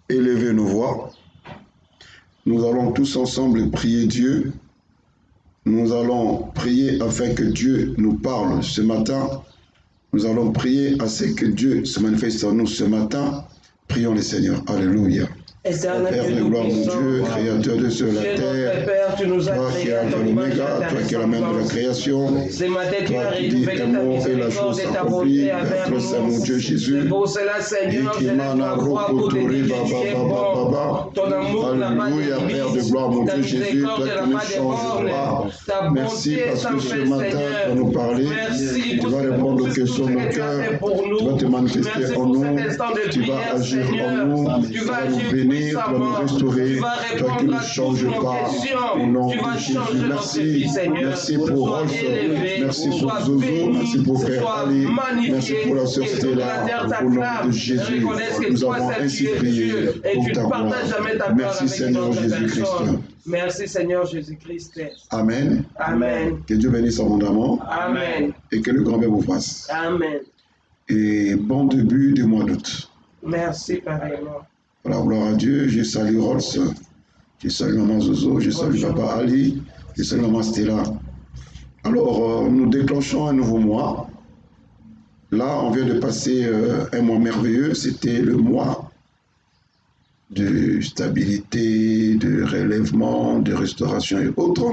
élever nos voix. Nous allons tous ensemble prier Dieu. Nous allons prier afin que Dieu nous parle ce matin. Nous allons prier à ce que Dieu se manifeste en nous ce matin. Prions le Seigneur. Alléluia. Père de gloire, mon Dieu, créateur de sur la terre, toi qui es l'Oméga, toi qui es la main de la création, toi qui dis un mot et la chose s'accomplit, Père très saint, mon Dieu Jésus, Alléluia, Père de gloire, mon Dieu Jésus, toi qui ne changes pas. Merci parce que ce matin, tu vas nous parler, tu vas répondre aux questions de nos cœurs, tu vas te manifester en nous, tu vas agir en nous, tu vas nous bénir. Tu vas nous restaurer, toi qui ne changes pas, au nom de Jésus. Merci, merci pour Rolf, merci pour Zozo, merci pour Père Ali, merci pour la sœur Stella, au nom de Jésus. Nous avons ainsi prié pour ta gloire. Merci Seigneur Jésus-Christ. Merci Seigneur Jésus-Christ. Amen. Amen. Que Dieu bénisse abondamment. Amen. Et que le grand bien vous fasse. Amen. Et bon début du mois d'août. Merci pareillement. Voilà, gloire à Dieu, je salue Rolf, je salue Maman Zozo, je salue Papa Ali, je salue Maman Stella. Alors, nous déclenchons un nouveau mois. Là, on vient de passer un mois merveilleux, c'était le mois de stabilité, de relèvement, de restauration et autres.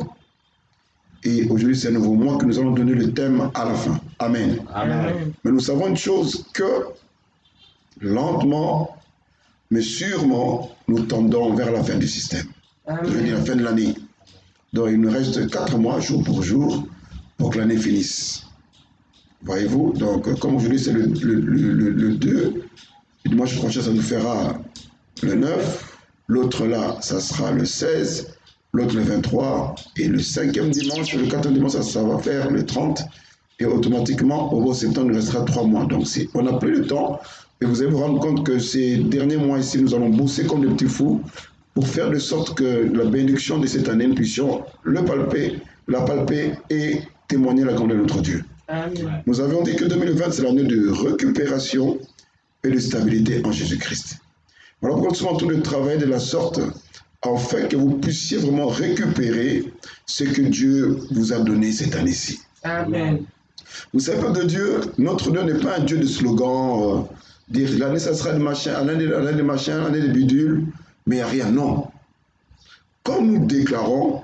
Et aujourd'hui, c'est un nouveau mois que nous allons donner le thème à la fin. Amen. Amen. Mais nous savons une chose, que lentement, mais sûrement, nous tendons vers la fin du système. Je veux dire la fin de l'année. Donc, il nous reste 4 mois, jour pour jour, pour que l'année finisse. Voyez-vous? Donc, comme aujourd'hui, c'est le 2, le dimanche prochain, ça nous fera le 9. L'autre là, ça sera le 16. L'autre le 23. Et le 5e dimanche, le 4e dimanche, ça va faire le 30. Et automatiquement, au mois de septembre, il nous restera 3 mois. Donc, on n'a plus le temps. Et vous allez vous rendre compte que ces derniers mois ici, nous allons bosser comme des petits fous pour faire de sorte que la bénédiction de cette année, nous puissions le palper, la palper et témoigner la grandeur de notre Dieu. Amen. Nous avions dit que 2020, c'est l'année de récupération et de stabilité en Jésus-Christ. Voilà pourquoi nous sommes en train de travailler de la sorte afin que vous puissiez vraiment récupérer ce que Dieu vous a donné cette année-ci. Amen. Vous savez, peuple de Dieu, notre Dieu n'est pas un Dieu de slogan. Dire l'année ça sera de machin, l'année de machin, l'année de bidule, mais il n'y a rien, non. Quand nous déclarons,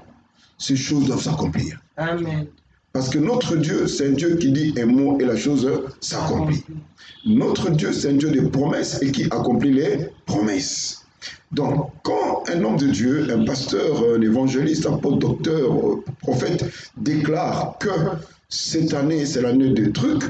ces choses doivent s'accomplir. Amen. Parce que notre Dieu, c'est un Dieu qui dit un mot et la chose s'accomplit. Notre Dieu, c'est un Dieu de promesses et qui accomplit les promesses. Donc, quand un homme de Dieu, un pasteur, un évangéliste, un docteur, prophète, déclare que cette année, c'est l'année des trucs,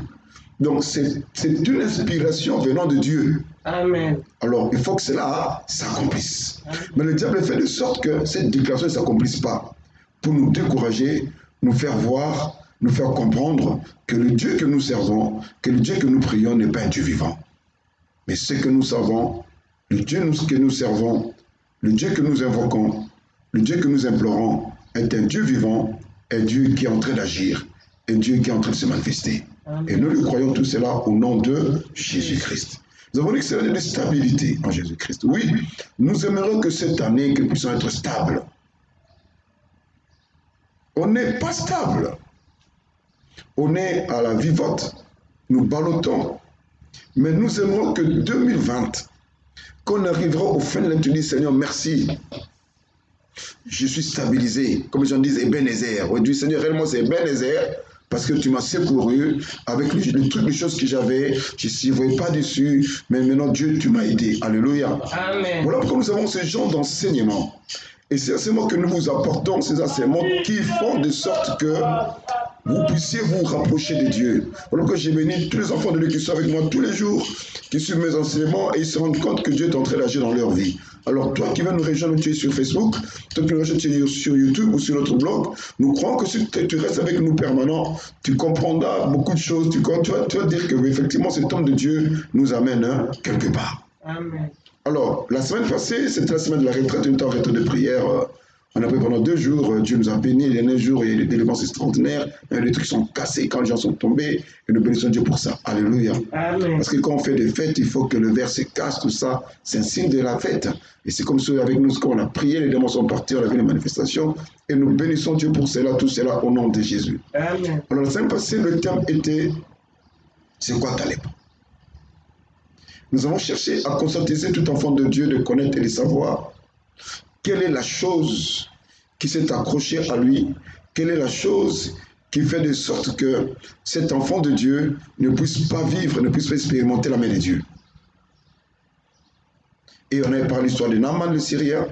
donc, c'est une inspiration venant de Dieu. Amen. Alors, il faut que cela s'accomplisse. Mais le diable fait de sorte que cette déclaration ne s'accomplisse pas. Pour nous décourager, nous faire voir, nous faire comprendre que le Dieu que nous servons, que le Dieu que nous prions n'est pas un Dieu vivant. Mais ce que nous savons, le Dieu que nous servons, le Dieu que nous invoquons, le Dieu que nous implorons, est un Dieu vivant, un Dieu qui est en train d'agir, un Dieu qui est en train de se manifester. Et nous lui croyons tout cela au nom de Jésus-Christ. Nous avons dit que c'est l'année de stabilité en Jésus-Christ. Oui, nous aimerions que cette année, que nous puissions être stables. On n'est pas stable. On est à la vivote. Nous ballottons. Mais nous aimerions que 2020, qu'on arrivera au fin de l'année, tu dis Seigneur, merci. Je suis stabilisé. Comme les gens disent, Ebenezer. On dit Seigneur, réellement c'est Ebenezer. Parce que tu m'as secouru avec les choses que j'avais, je ne voyais pas dessus, mais maintenant Dieu, tu m'as aidé. Alléluia. Amen. Voilà pourquoi nous avons ce genre d'enseignement. Et c'est enseignement que nous vous apportons, ces enseignements qui font de sorte que vous puissiez vous rapprocher de Dieu. Voilà pourquoi j'ai béni tous les enfants de Dieu qui sont avec moi tous les jours, qui suivent mes enseignements et ils se rendent compte que Dieu est en train d'agir dans leur vie. Alors toi qui viens nous rejoindre, tu es sur Facebook, toi qui nous rejoins sur YouTube ou sur notre blog, nous croyons que si tu restes avec nous permanent, tu comprendras beaucoup de choses, tu vas dire que effectivement cet homme de Dieu nous amène quelque part. Amen. Alors, la semaine passée, c'était la semaine de la retraite, une temps retraite de prière On a pris pendant 2 jours, Dieu nous a bénis. Les derniers jours, il y a des délivrances extraordinaires. Il y a des trucs qui sont cassés quand les gens sont tombés. Et nous bénissons Dieu pour ça. Alléluia. Amen. Parce que quand on fait des fêtes, il faut que le verre se casse, tout ça. C'est un signe de la fête. Et c'est comme ça avec nous, quand on a prié, les démons sont partis, on a vu les manifestations. Et nous bénissons Dieu pour cela, tout cela, au nom de Jésus. Amen. Alors, la semaine passée, le thème était c'est quoi ta lèpre? Nous avons cherché à conscientiser tout enfant de Dieu de connaître et de savoir quelle est la chose qui s'est accrochée à lui, quelle est la chose qui fait de sorte que cet enfant de Dieu ne puisse pas vivre, ne puisse pas expérimenter la main de Dieu. Et on avait parlé de l'histoire de Naaman le Syrien,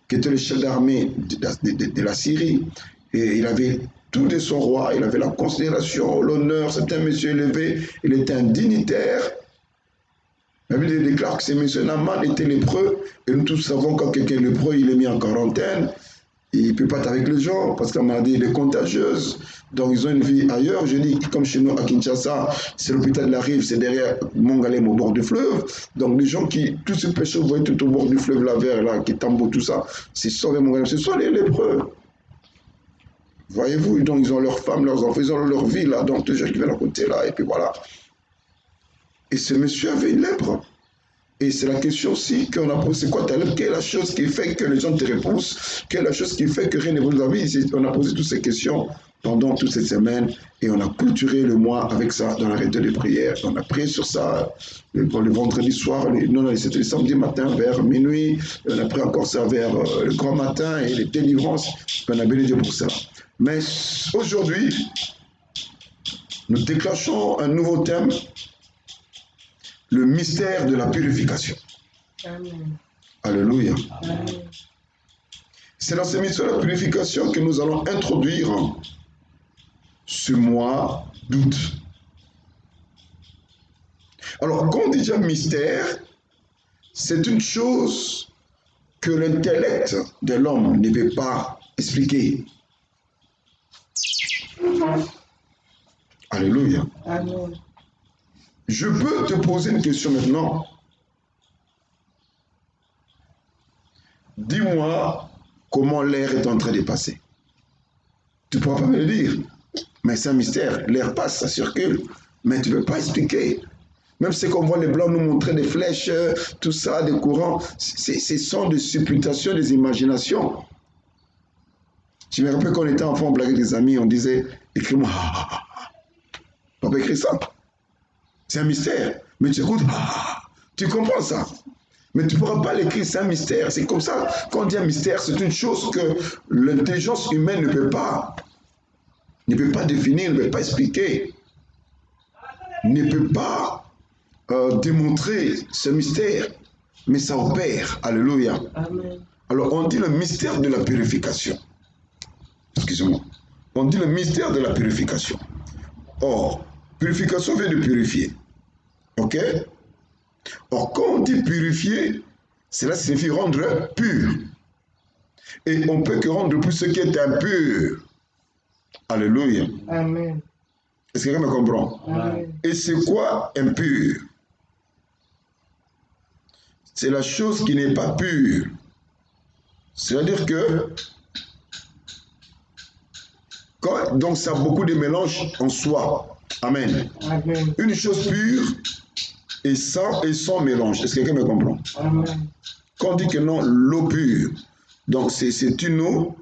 qui était le chef d'armée de la Syrie, et il avait tout de son roi, il avait la considération, l'honneur, c'était un monsieur élevé, il était un dignitaire. La Bible déclare que ce monsieur Naaman était lépreux, et nous tous savons que quand quelqu'un est lépreux, il est mis en quarantaine, il ne peut pas être avec les gens, parce que la maladie est contagieuse, donc ils ont une vie ailleurs. Je dis, comme chez nous à Kinshasa, c'est l'hôpital de la Rive, c'est derrière Mongalem au bord du fleuve, donc les gens qui, tous ces pécheurs, vous voyez tout au bord du fleuve, la vers, là, qui tambo, tout ça, c'est soit les Mongalem, ce sont les lépreux. Voyez-vous, donc ils ont leurs femmes, leurs enfants, ils ont leur vie là, donc les gens qui viennent à côté là, et puis voilà. Et ce monsieur avait une lèpre. Et c'est la question aussi qu'on a posé, c'est quoi ta lèpre? Quelle est la chose qui fait que les gens te repoussent? Quelle est la chose qui fait que rien ne vaut la vie? On a posé toutes ces questions pendant toute cette semaine et on a clôturé le mois avec ça dans la réunion de prière. On a prié sur ça le vendredi soir, c'était le samedi matin vers minuit. On a prié encore ça vers le grand matin et les délivrances. On a béni Dieu pour ça. Mais aujourd'hui, nous déclenchons un nouveau thème, le mystère de la purification. Amen. Alléluia. Amen. C'est dans ce mystère de la purification que nous allons introduire ce mois d'août. Alors, quand on dit déjà mystère, c'est une chose que l'intellect de l'homme ne peut pas expliquer. Alléluia. Amen. Je peux te poser une question maintenant. Dis-moi comment l'air est en train de passer. Tu ne pourras pas me le dire. Mais c'est un mystère. L'air passe, ça circule. Mais tu ne peux pas expliquer. Même si on voit les Blancs nous montrer des flèches, tout ça, des courants, ce sont des supputations, des imaginations. Je me rappelle quand on était enfant, on blaguait des amis, on disait, écris-moi. On peut écrire ça. C'est un mystère. Mais tu écoutes, tu comprends ça. Mais tu ne pourras pas l'écrire, c'est un mystère. C'est comme ça, quand on dit un mystère, c'est une chose que l'intelligence humaine ne peut pas définir, ne peut pas expliquer, ne peut pas démontrer ce mystère. Mais ça opère. Alléluia. Amen. Alors on dit le mystère de la purification. Excusez-moi. On dit le mystère de la purification. Or, purification vient de purifier. Ok? Or, quand on dit purifier, cela signifie rendre pur. Et on ne peut que rendre plus ce qui est impur. Alléluia. Amen. Est-ce que quelqu'un me comprend? Amen. Et c'est quoi impur? C'est la chose qui n'est pas pure. C'est-à-dire que donc ça a beaucoup de mélanges en soi. Amen. Amen. Une chose pure et sans mélange. Est-ce que quelqu'un me comprend? Amen. Quand on dit que non, l'eau pure, donc c'est une eau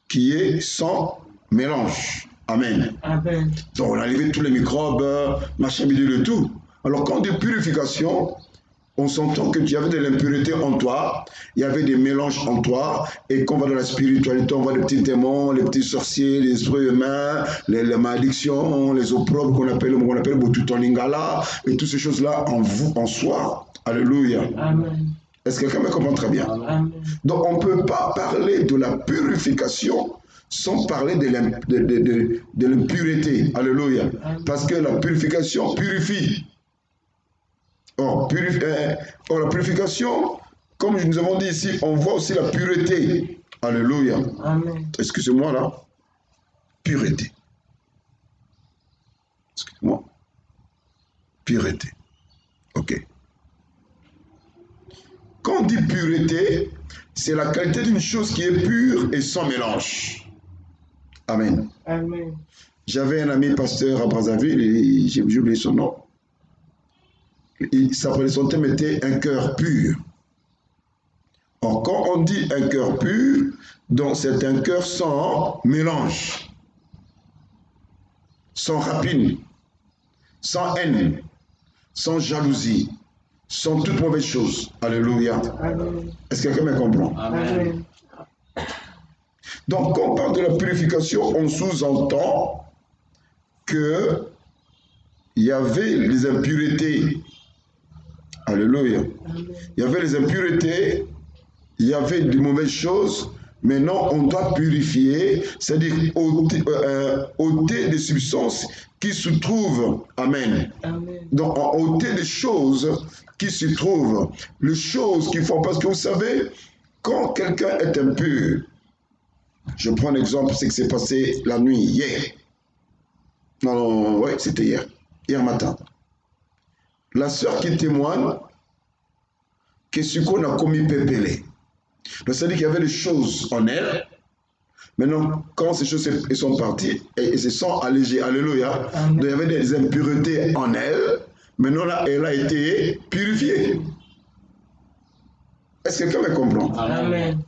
qui est sans mélange. Amen. Amen. Donc on a enlevé tous les microbes, machin, bidule et tout. Alors quand on dit purification, on s'entend que tu avais de l'impureté en toi, il y avait des mélanges en toi, et quand on va dans la spiritualité, on voit les petits démons, les petits sorciers, les esprits humains, les malédictions, les opprobes qu'on appelle Botuton Lingala, et toutes ces choses-là en soi. Alléluia. Amen. Est-ce que quelqu'un me comprend très bien? Amen. Donc on ne peut pas parler de la purification sans parler de l'impureté. Alléluia. Parce que la purification purifie. Or, la purification, comme nous avons dit ici, on voit aussi la pureté. Alléluia. Amen. Excusez-moi là. Pureté. Excusez-moi. Pureté. Ok. Quand on dit pureté, c'est la qualité d'une chose qui est pure et sans mélange. Amen. Amen. J'avais un ami pasteur à Brazzaville, et j'ai oublié son nom. Son thème était un cœur pur. Or, quand on dit un cœur pur, donc c'est un cœur sans mélange, sans rapine, sans haine, sans jalousie, sans toute mauvaise chose. Alléluia. Amen. Est-ce que quelqu'un me comprend? Amen. Donc, quand on parle de la purification, on sous-entend que il y avait les impuretés. Alléluia. Amen. Il y avait les impuretés, il y avait de mauvaises choses. Maintenant, on doit purifier, c'est-à-dire ôter des substances qui se trouvent. Amen. Amen. Donc, ôter des choses qui se trouvent. Les choses qu'il faut. Parce que vous savez, quand quelqu'un est impur, je prends un exemple, c'est que c'est passé la nuit, hier. Non, ouais, c'était hier matin. La sœur qui témoigne que ce qu'on a commis pépélé. Donc, c'est-à-dire qu'il y avait des choses en elle. Maintenant, quand ces choses sont parties, elles se sont allégées. Alléluia. Donc, il y avait des impuretés en elle. Maintenant, là, elle a été purifiée. Est-ce que quelqu'un me comprend? Amen.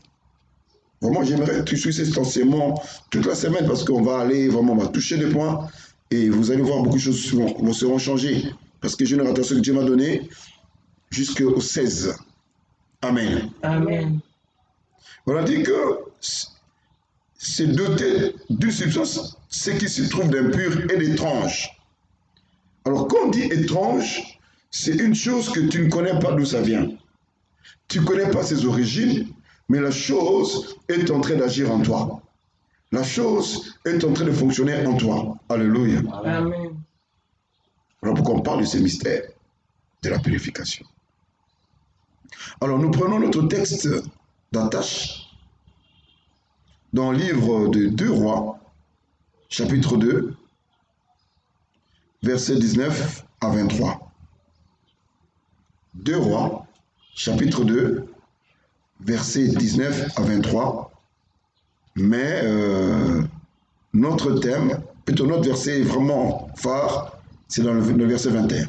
Vraiment, j'aimerais toucher cet enseignement toute la semaine parce qu'on va aller, vraiment, on va toucher des points et vous allez voir beaucoup de choses seront changées. Parce que j'ai une orientation que Dieu m'a donnée jusqu'au 16. Amen. Amen. On a dit que c'est doté d'une substance, ce qui se trouve d'impur et d'étrange. Alors, quand on dit étrange, c'est une chose que tu ne connais pas d'où ça vient. Tu ne connais pas ses origines, mais la chose est en train d'agir en toi. La chose est en train de fonctionner en toi. Alléluia. Amen. Voilà pourquoi on parle de ces mystères de la purification. Alors, nous prenons notre texte d'attache dans le livre de 2 Rois, chapitre 2, versets 19 à 23. 2 Rois, chapitre 2, versets 19 à 23. Mais notre thème, plutôt notre verset vraiment phare, c'est dans le verset 21.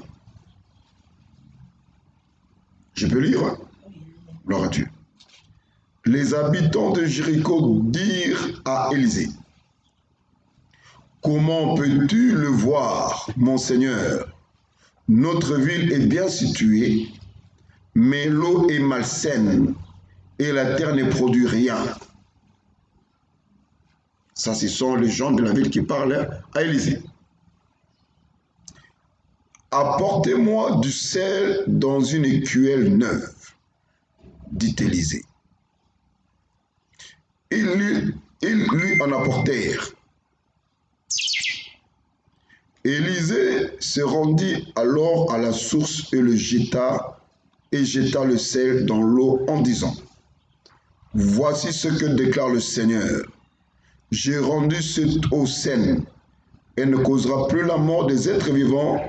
Je peux lire? Gloire à Dieu. Les habitants de Jéricho dirent à Élisée: comment peux-tu le voir, mon Seigneur? Notre ville est bien située, mais l'eau est malsaine et la terre ne produit rien. Ça, ce sont les gens de la ville qui parlent à Élisée. Apportez-moi du sel dans une écuelle neuve, dit Élisée. Ils lui en apportèrent. Élisée se rendit alors à la source et jeta le sel dans l'eau en disant: voici ce que déclare le Seigneur. J'ai rendu cette eau saine. Elle ne causera plus la mort des êtres vivants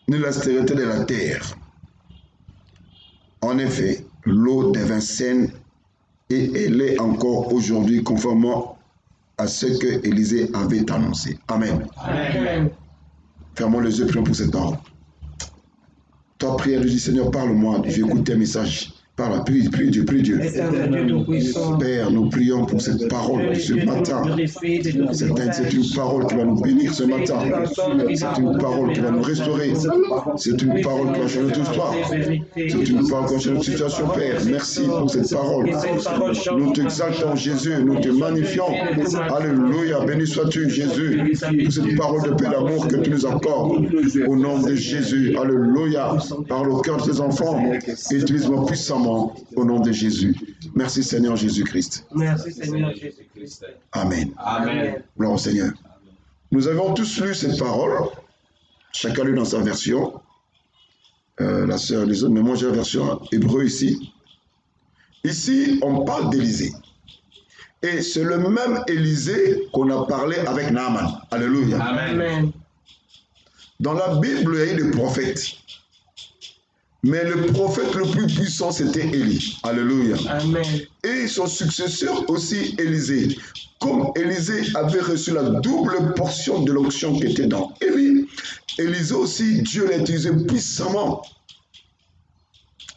ni la stérilité de la terre. En effet, l'eau devint saine et elle est encore aujourd'hui conformément à ce que Élisée avait annoncé. Amen. Amen. Fermons les yeux, prions pour cette parole. Toi, prière, dis Seigneur, parle-moi, je vais écouter un message. Parle, prie Dieu, prie Dieu. Père, nous prions pour cette parole ce matin. C'est une parole qui va nous bénir ce matin. C'est une parole qui va nous restaurer. C'est une parole qui va changer notre histoire. C'est une parole qui va changer notre situation, Père. Merci pour cette parole. Nous t'exaltons, Jésus. Nous te magnifions. Alléluia. Béni sois-tu, Jésus, pour cette parole de paix d'amour que tu nous accordes. Au nom de Jésus. Alléluia. Parle au cœur de tes enfants. Utilise-moi puissamment. Au nom de Jésus. Merci Seigneur Jésus-Christ. Merci Seigneur Jésus-Christ. Amen. Amen. Gloire au Seigneur. Nous avons tous lu cette parole, chacun lu dans sa version. La sœur les autres, mais moi j'ai la version hébreu ici. Ici, on parle d'Élisée. Et c'est le même Élisée qu'on a parlé avec Naaman. Alléluia. Amen. Dans la Bible, il y a eu des prophètes. Mais le prophète le plus puissant, c'était Élie. Alléluia. Amen. Et son successeur aussi, Élisée. Comme Élisée avait reçu la double portion de l'onction qui était dans Élie, Élisée aussi, Dieu l'a utilisé puissamment.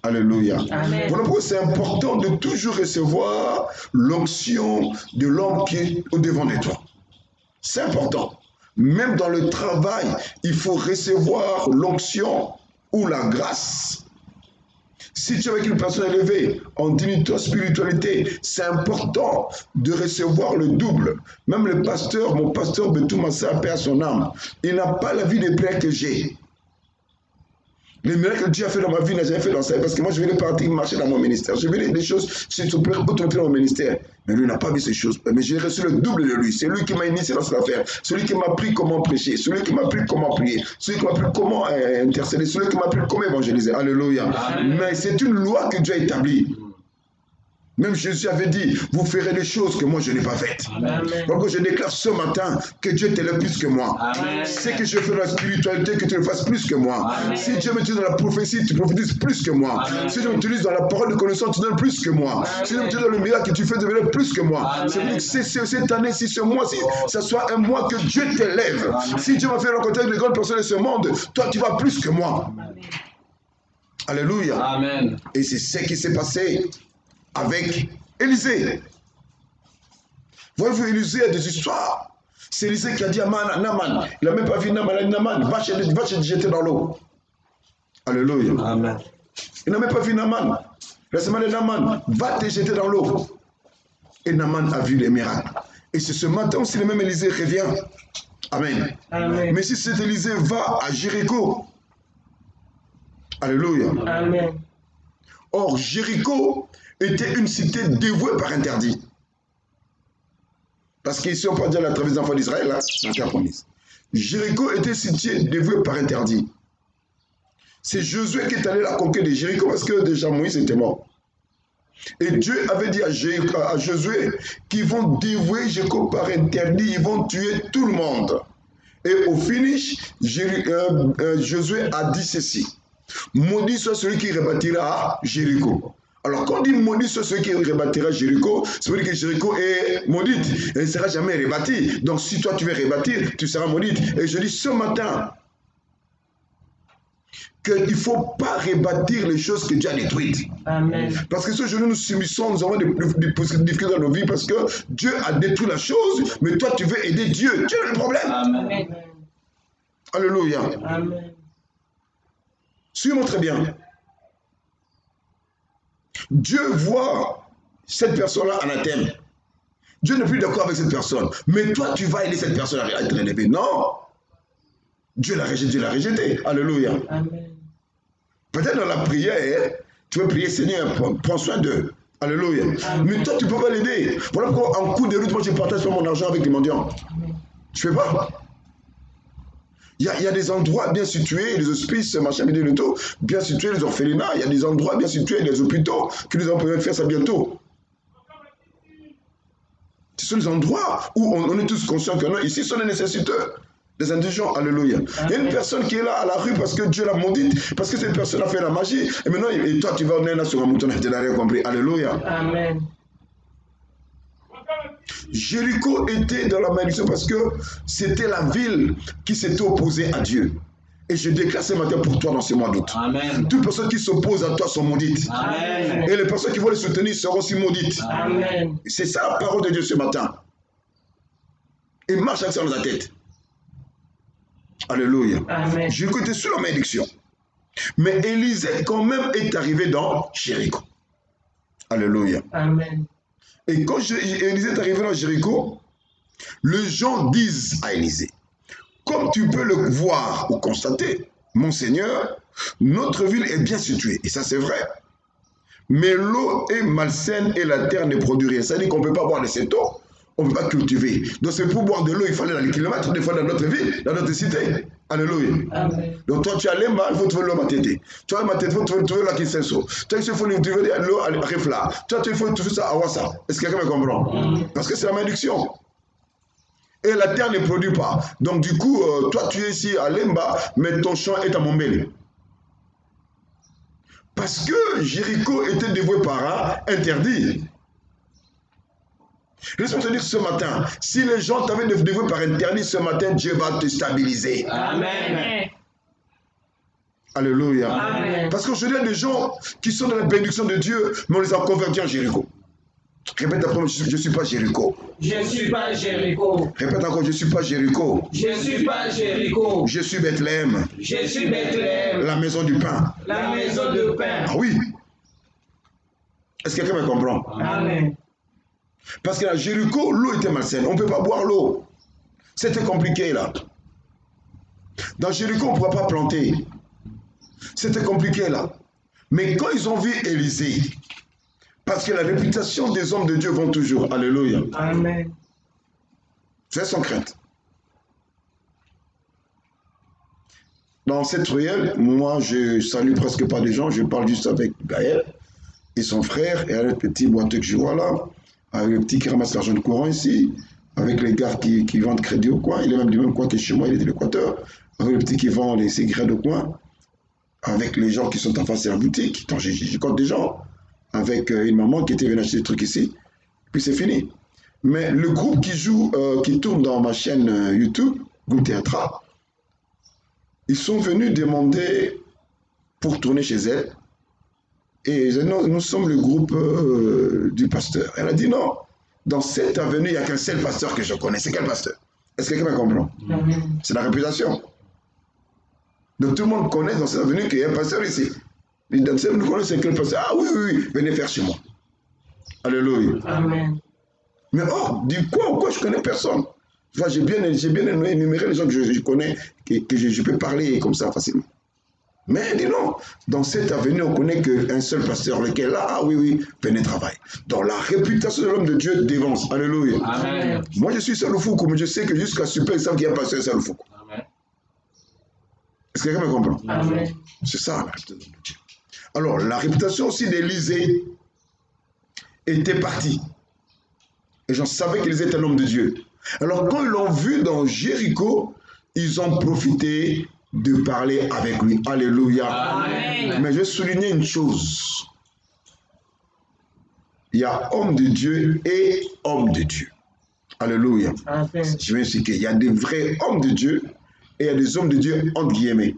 Alléluia. Amen. Voilà pourquoi c'est important de toujours recevoir l'onction de l'homme qui est au devant de toi. C'est important. Même dans le travail, il faut recevoir l'onction ou la grâce. Si tu es avec une personne élevée en dignité, en spiritualité, c'est important de recevoir le double. Même le pasteur, mon pasteur Betou Massa, paix à son âme, il n'a pas la vie de prière que j'ai. Les miracles que Dieu a fait dans ma vie, n'a jamais fait dans sa vie. Parce que moi, je venais partir marcher dans mon ministère. Je venais des choses, s'il te plaît, pour te dans mon ministère. Mais lui n'a pas vu ces choses. Mais j'ai reçu le double de lui. C'est lui qui m'a initié dans cette affaire. Celui qui m'a appris comment prêcher. Celui qui m'a appris comment prier. Celui qui m'a appris comment intercéder. Celui qui m'a appris comment évangéliser. Alléluia. Amen. Mais c'est une loi que Dieu a établie. Même Jésus avait dit, vous ferez des choses que moi je n'ai pas faites. Donc je déclare ce matin que Dieu t'élève plus que moi. C'est que je fais dans la spiritualité, que tu le fasses plus que moi. Amen. Si Dieu m'utilise dans la prophétie, tu prophétises plus que moi. Amen. Si Dieu m'utilise dans la parole de connaissance, tu donnes plus que moi. Amen. Si Dieu m'utilise dans le miracle, tu fais devenir plus que moi. C'est cette année, si ce mois-ci, ça soit un mois que Dieu t'élève. Si Dieu m'a fait rencontrer de grandes personnes de ce monde, toi tu vas plus que moi. Amen. Alléluia. Amen. Et c'est ce qui s'est passé avec Élisée. Voyez-vous, Élisée a des histoires. C'est Élisée qui a dit à Naaman, il n'a même pas vu Naaman, il a dit Naaman, va te jeter dans l'eau. Alléluia. Amen. Il n'a même pas vu Naaman. La semaine de Naaman, va te jeter dans l'eau. Et Naaman a vu les miracles. Et c'est ce matin aussi le même Élisée revient. Amen. Amen. Mais si cet Élisée va à Jéricho, alléluia. Amen. Or, Jéricho était une cité dévouée par interdit. Parce qu'ici, on peut dire la traversée des enfants d'Israël, là, dans la terre promise. Jéricho était cité dévouée par interdit. C'est Josué qui est allé à la conquête de Jéricho parce que déjà Moïse était mort. Et Dieu avait dit à Josué qu'ils vont dévouer Jéricho par interdit, ils vont tuer tout le monde. Et au finish, Josué a dit ceci. Maudit soit celui qui rebâtira Jéricho. Alors, quand on dit maudit soit celui qui rebâtira Jéricho, ça veut dire que Jéricho est maudite. Elle ne sera jamais rebâtie. Donc, si toi tu veux rebâtir, tu seras maudite. Et je dis ce matin qu'il ne faut pas rebâtir les choses que Dieu a détruites. Amen. Parce que ce jour nous subissons, nous avons des difficultés dans nos vies parce que Dieu a détruit la chose, mais toi tu veux aider Dieu. Tu as le problème. Amen. Alléluia. Amen. Suivez-moi très bien. Dieu voit cette personne-là anathème. Dieu n'est plus d'accord avec cette personne. Mais toi, tu vas aider cette personne à être élevée. Non. Dieu l'a rejeté. Alléluia. Amen. Peut-être dans la prière, tu veux prier, Seigneur, prends soin d'eux. Alléluia. Amen. Mais toi, tu ne peux pas l'aider. Voilà pourquoi, en coup de route, moi, je partage pas mon argent avec les mendiants. Je ne fais pas. Il y a des endroits bien situés, les hospices, machin, bien situés, les orphelinats. Il y a des endroits bien situés, les hôpitaux, que nous allons pouvoir faire ça bientôt. Ce sont les endroits où on est tous conscients que non, ici, ce sont les nécessiteux, les indigents. Alléluia. Amen. Il y a une personne qui est là à la rue parce que Dieu l'a maudite, parce que cette personne a fait la magie. Et maintenant, et toi, tu vas venir là sur un mouton, tu n'as rien compris. Alléluia. Amen. Jéricho était dans la malédiction parce que c'était la ville qui s'était opposée à Dieu. Et je déclare ce matin pour toi dans ce mois d'août. Toutes les personnes qui s'opposent à toi sont maudites. Amen. Et les personnes qui vont les soutenir seront aussi maudites. Amen. C'est ça la parole de Dieu ce matin. Et marche avec ça dans la tête. Alléluia. Amen. Jéricho était sous la malédiction. Mais Élisée quand même est arrivé dans Jéricho. Alléluia. Amen. Et quand Élisée est arrivé dans Jéricho, les gens disent à Élisée, comme tu peux le voir ou constater, mon Seigneur, notre ville est bien située. Et ça c'est vrai. Mais l'eau est malsaine et la terre ne produit rien. Ça veut dire qu'on ne peut pas boire de cette eau, on ne peut pas cultiver. Donc c'est pour boire de l'eau, il fallait dans les kilomètres, des fois dans notre ville, dans notre cité. Alléluia. Amen. Donc toi tu as l'emba, il faut trouver l'eau matete. Tu as matete, il faut trouver l'eau qui s'enso. Toi il faut trouver l'eau à Refla. Toi il faut trouver ça à Wassa. Est-ce que quelqu'un me comprend? Parce que c'est la malédiction. Et la terre ne produit pas. Donc du coup, toi tu es ici à Lemba, mais ton champ est à Mombele. Parce que Jéricho était dévoué par un interdit. Laisse-moi te dire ce matin, si les gens t'avaient dévoué par interdit ce matin, Dieu va te stabiliser. Amen. Alléluia. Amen. Parce qu'aujourd'hui, il y a des gens qui sont dans la bénédiction de Dieu, mais on les a convertis en Jéricho. Répète après, je ne suis pas Jéricho. Je ne suis pas Jéricho. Répète encore, je ne suis pas Jéricho. Je ne suis pas Jéricho. Je suis Bethléem. Je suis Bethléem. La maison du pain. La maison de pain. Ah oui. Est-ce que quelqu'un me comprend? Amen. Parce qu'à Jéricho, l'eau était malsaine. On ne peut pas boire l'eau. C'était compliqué là. Dans Jéricho, on ne pourrait pas planter. C'était compliqué là. Mais quand ils ont vu Élisée, parce que la réputation des hommes de Dieu vont toujours. Alléluia. Amen. C'est sans crainte. Dans cette ruelle, moi, je salue presque pas des gens. Je parle juste avec Gaël et son frère et un petit boiteux que je vois là, avec le petit qui ramasse l'argent de courant ici, avec les gars qui vendent crédit au coin. Il est même du même coin que chez moi, il est de l'Équateur. Avec le petit qui vend les cigarettes au coin. Avec les gens qui sont en face de la boutique. Je compte des gens. Avec une maman qui était venue acheter des trucs ici. Puis c'est fini. Mais le groupe qui joue, qui tourne dans ma chaîne YouTube, Groupe Théâtra, ils sont venus demander pour tourner chez elle. Et ils ont dit, non, nous sommes le groupe du pasteur. Elle a dit non. Dans cette avenue, il n'y a qu'un seul pasteur que je connais. C'est quel pasteur? Est-ce que quelqu'un me comprend? C'est la réputation. Donc tout le monde connaît dans cette avenue qu'il y a un pasteur ici. Dans cette avenue, nous connaissons quel pasteur. Ah oui, oui, oui, venez faire chez moi. Alléluia. Amen. Mais oh, du quoi je connais personne. Enfin, j'ai bien énuméré les gens que je connais, que je peux parler comme ça facilement. Mais dis non, dans cette avenue, on connaît qu'un seul pasteur, lequel là, ah oui, oui, venez travailler. Donc la réputation de l'homme de Dieu dévance. Alléluia. Amen. Moi, je suis Salofoukou, mais je sais que jusqu'à Super, ils savent qu'il y a un pasteur Salofoukou. Amen. Est-ce que quelqu'un me comprend? Amen. C'est ça la réputation de Dieu. Alors, la réputation aussi d'Élisée était partie. Et j'en savais qu'Élisée était un homme de Dieu. Alors, quand ils l'ont vu dans Jéricho, ils ont profité de parler avec lui. Alléluia. Amen. Mais je vais souligner une chose. Il y a homme de Dieu et homme de Dieu. Alléluia. Amen. Je vais expliquer. Il y a des vrais hommes de Dieu et il y a des hommes de Dieu entre guillemets.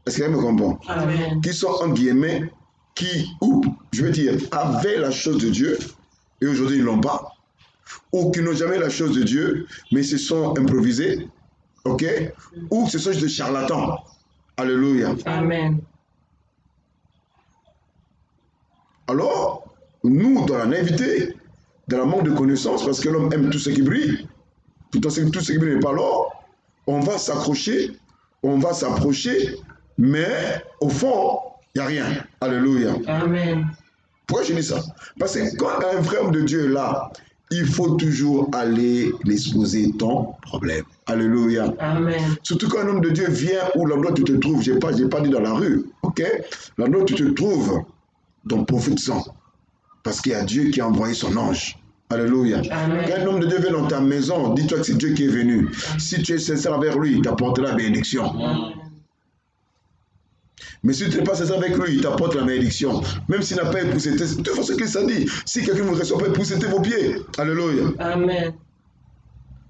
Est-ce que vous me comprenez? Amen. Qui sont entre guillemets, qui, ou, je veux dire, avaient la chose de Dieu et aujourd'hui ils ne l'ont pas. Ou qui n'ont jamais la chose de Dieu, mais se sont improvisés. Ok? Ou ce sont juste des charlatans. Alléluia. Amen. Alors, nous, dans la naïveté, dans le manque de connaissances, parce que l'homme aime tout ce qui brille, tout ce qui brille n'est pas l'or, on va s'accrocher, on va s'approcher, mais au fond, il n'y a rien. Alléluia. Amen. Pourquoi je dis ça? Parce que quand un vrai homme de Dieu est là, il faut toujours aller l'exposer ton problème. Alléluia. Amen. Surtout quand un homme de Dieu vient où l'endroit où tu te trouves, je n'ai pas dit dans la rue, ok? L'endroit où tu te trouves, donc profite-en. Parce qu'il y a Dieu qui a envoyé son ange. Alléluia. Amen. Quand un homme de Dieu vient dans ta maison, dis-toi que c'est Dieu qui est venu. Si tu es sincère avec lui, il t'apportera la bénédiction. Amen. Mais si tu n'es pas sincère avec lui, il t'apporte la bénédiction. Même s'il n'a pas épousé, de toute façon, ce qu'il s'est dit, si quelqu'un ne vous reçoit pas, épousez vos pieds. Alléluia. Amen.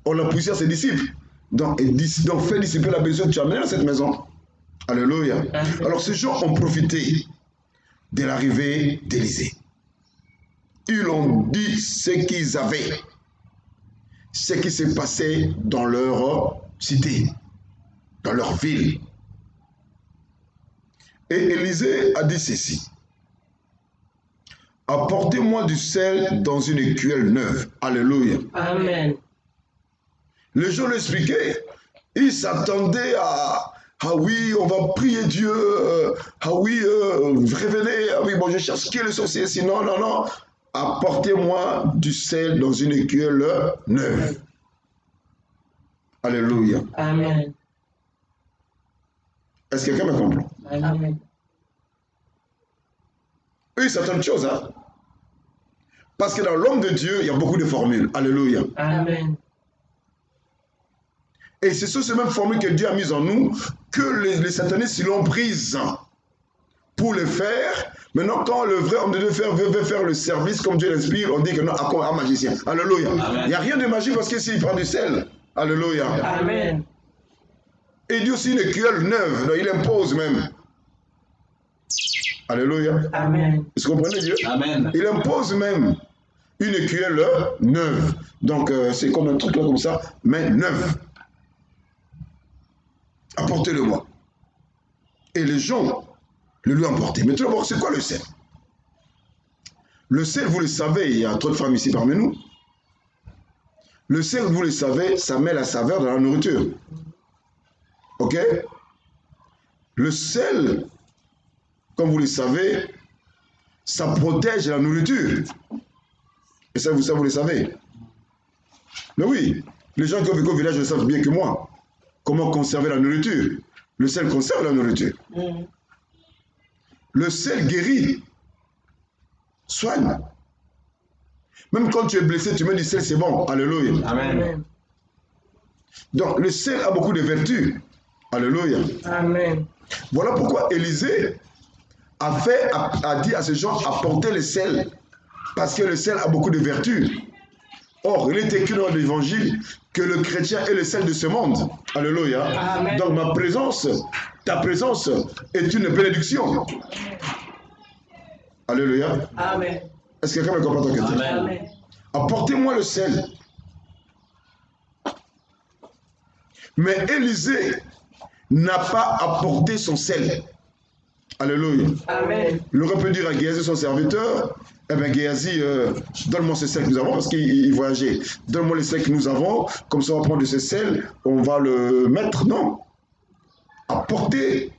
On l'a poussé à ses disciples. Donc fais disciple la bénédiction que tu as amenée à cette maison. Alléluia. Amen. Alors ces gens ont profité de l'arrivée d'Élisée. Ils ont dit ce qu'ils avaient, ce qui s'est passé dans leur cité, dans leur ville. Et Élisée a dit ceci: apportez-moi du sel dans une écuelle neuve. Alléluia. Amen. Les gens l'expliquaient. Ils s'attendaient à ah oui, on va prier Dieu. Ah oui, révéler. Ah oui, bon, je cherche qui est le sorcier. Sinon, non. Apportez-moi du sel dans une écuelle neuve. Alléluia. Amen. Est-ce que quelqu'un me comprend? Amen. Eux, ils s'attendent une chose, hein? Parce que dans l'homme de Dieu, il y a beaucoup de formules. Alléluia. Amen. Et c'est sur ces mêmes formules que Dieu a mises en nous que les satanistes l'ont prise pour le faire. Maintenant, quand le vrai homme de Dieu veut faire le service comme Dieu l'inspire, on dit que non, un magicien. Alléluia. Il n'y a rien de magique parce que s'il prend du sel. Alléluia. Amen. Et il dit aussi une écuelle neuve. Donc, il impose même. Alléluia. Amen. Est-ce que vous comprenez Dieu? Amen. Il impose même une écuelle neuve. Donc, c'est comme un truc là comme ça, mais neuve. Apportez-le-moi. Et les gens le lui ont emporté. Mais tout d'abord, c'est quoi le sel? Le sel, vous le savez, il y a trop de femmes ici parmi nous. Le sel, vous le savez, ça met la saveur dans la nourriture. Ok? Le sel, comme vous le savez, ça protège la nourriture. Et ça, vous le savez. Mais oui, les gens qui ont vécu au village le savent bien que moi. Comment conserver la nourriture? Le sel conserve la nourriture. Le sel guérit, soigne. Même quand tu es blessé, tu mets du sel, c'est bon. Alléluia. Amen. Donc, le sel a beaucoup de vertus. Alléluia. Amen. Voilà pourquoi Élisée a dit à ces gens, apportez le sel. Parce que le sel a beaucoup de vertus. Or, il est écrit dans l'évangile que le chrétien est le sel de ce monde. Alléluia. Amen. Donc, ma présence, ta présence est une bénédiction. Alléluia. Amen. Est-ce que quelqu'un me comprend ton question? Amen. Apportez-moi le sel. Mais Élisée n'a pas apporté son sel. Alléluia. Amen. Il aurait pu dire à Géasi, son serviteur, eh bien Géasi, donne-moi ce sel que nous avons, parce qu'il voyageait. Donne-moi le sel que nous avons, comme ça on va prendre de ce sel, on va le mettre. Non. Apportez-moi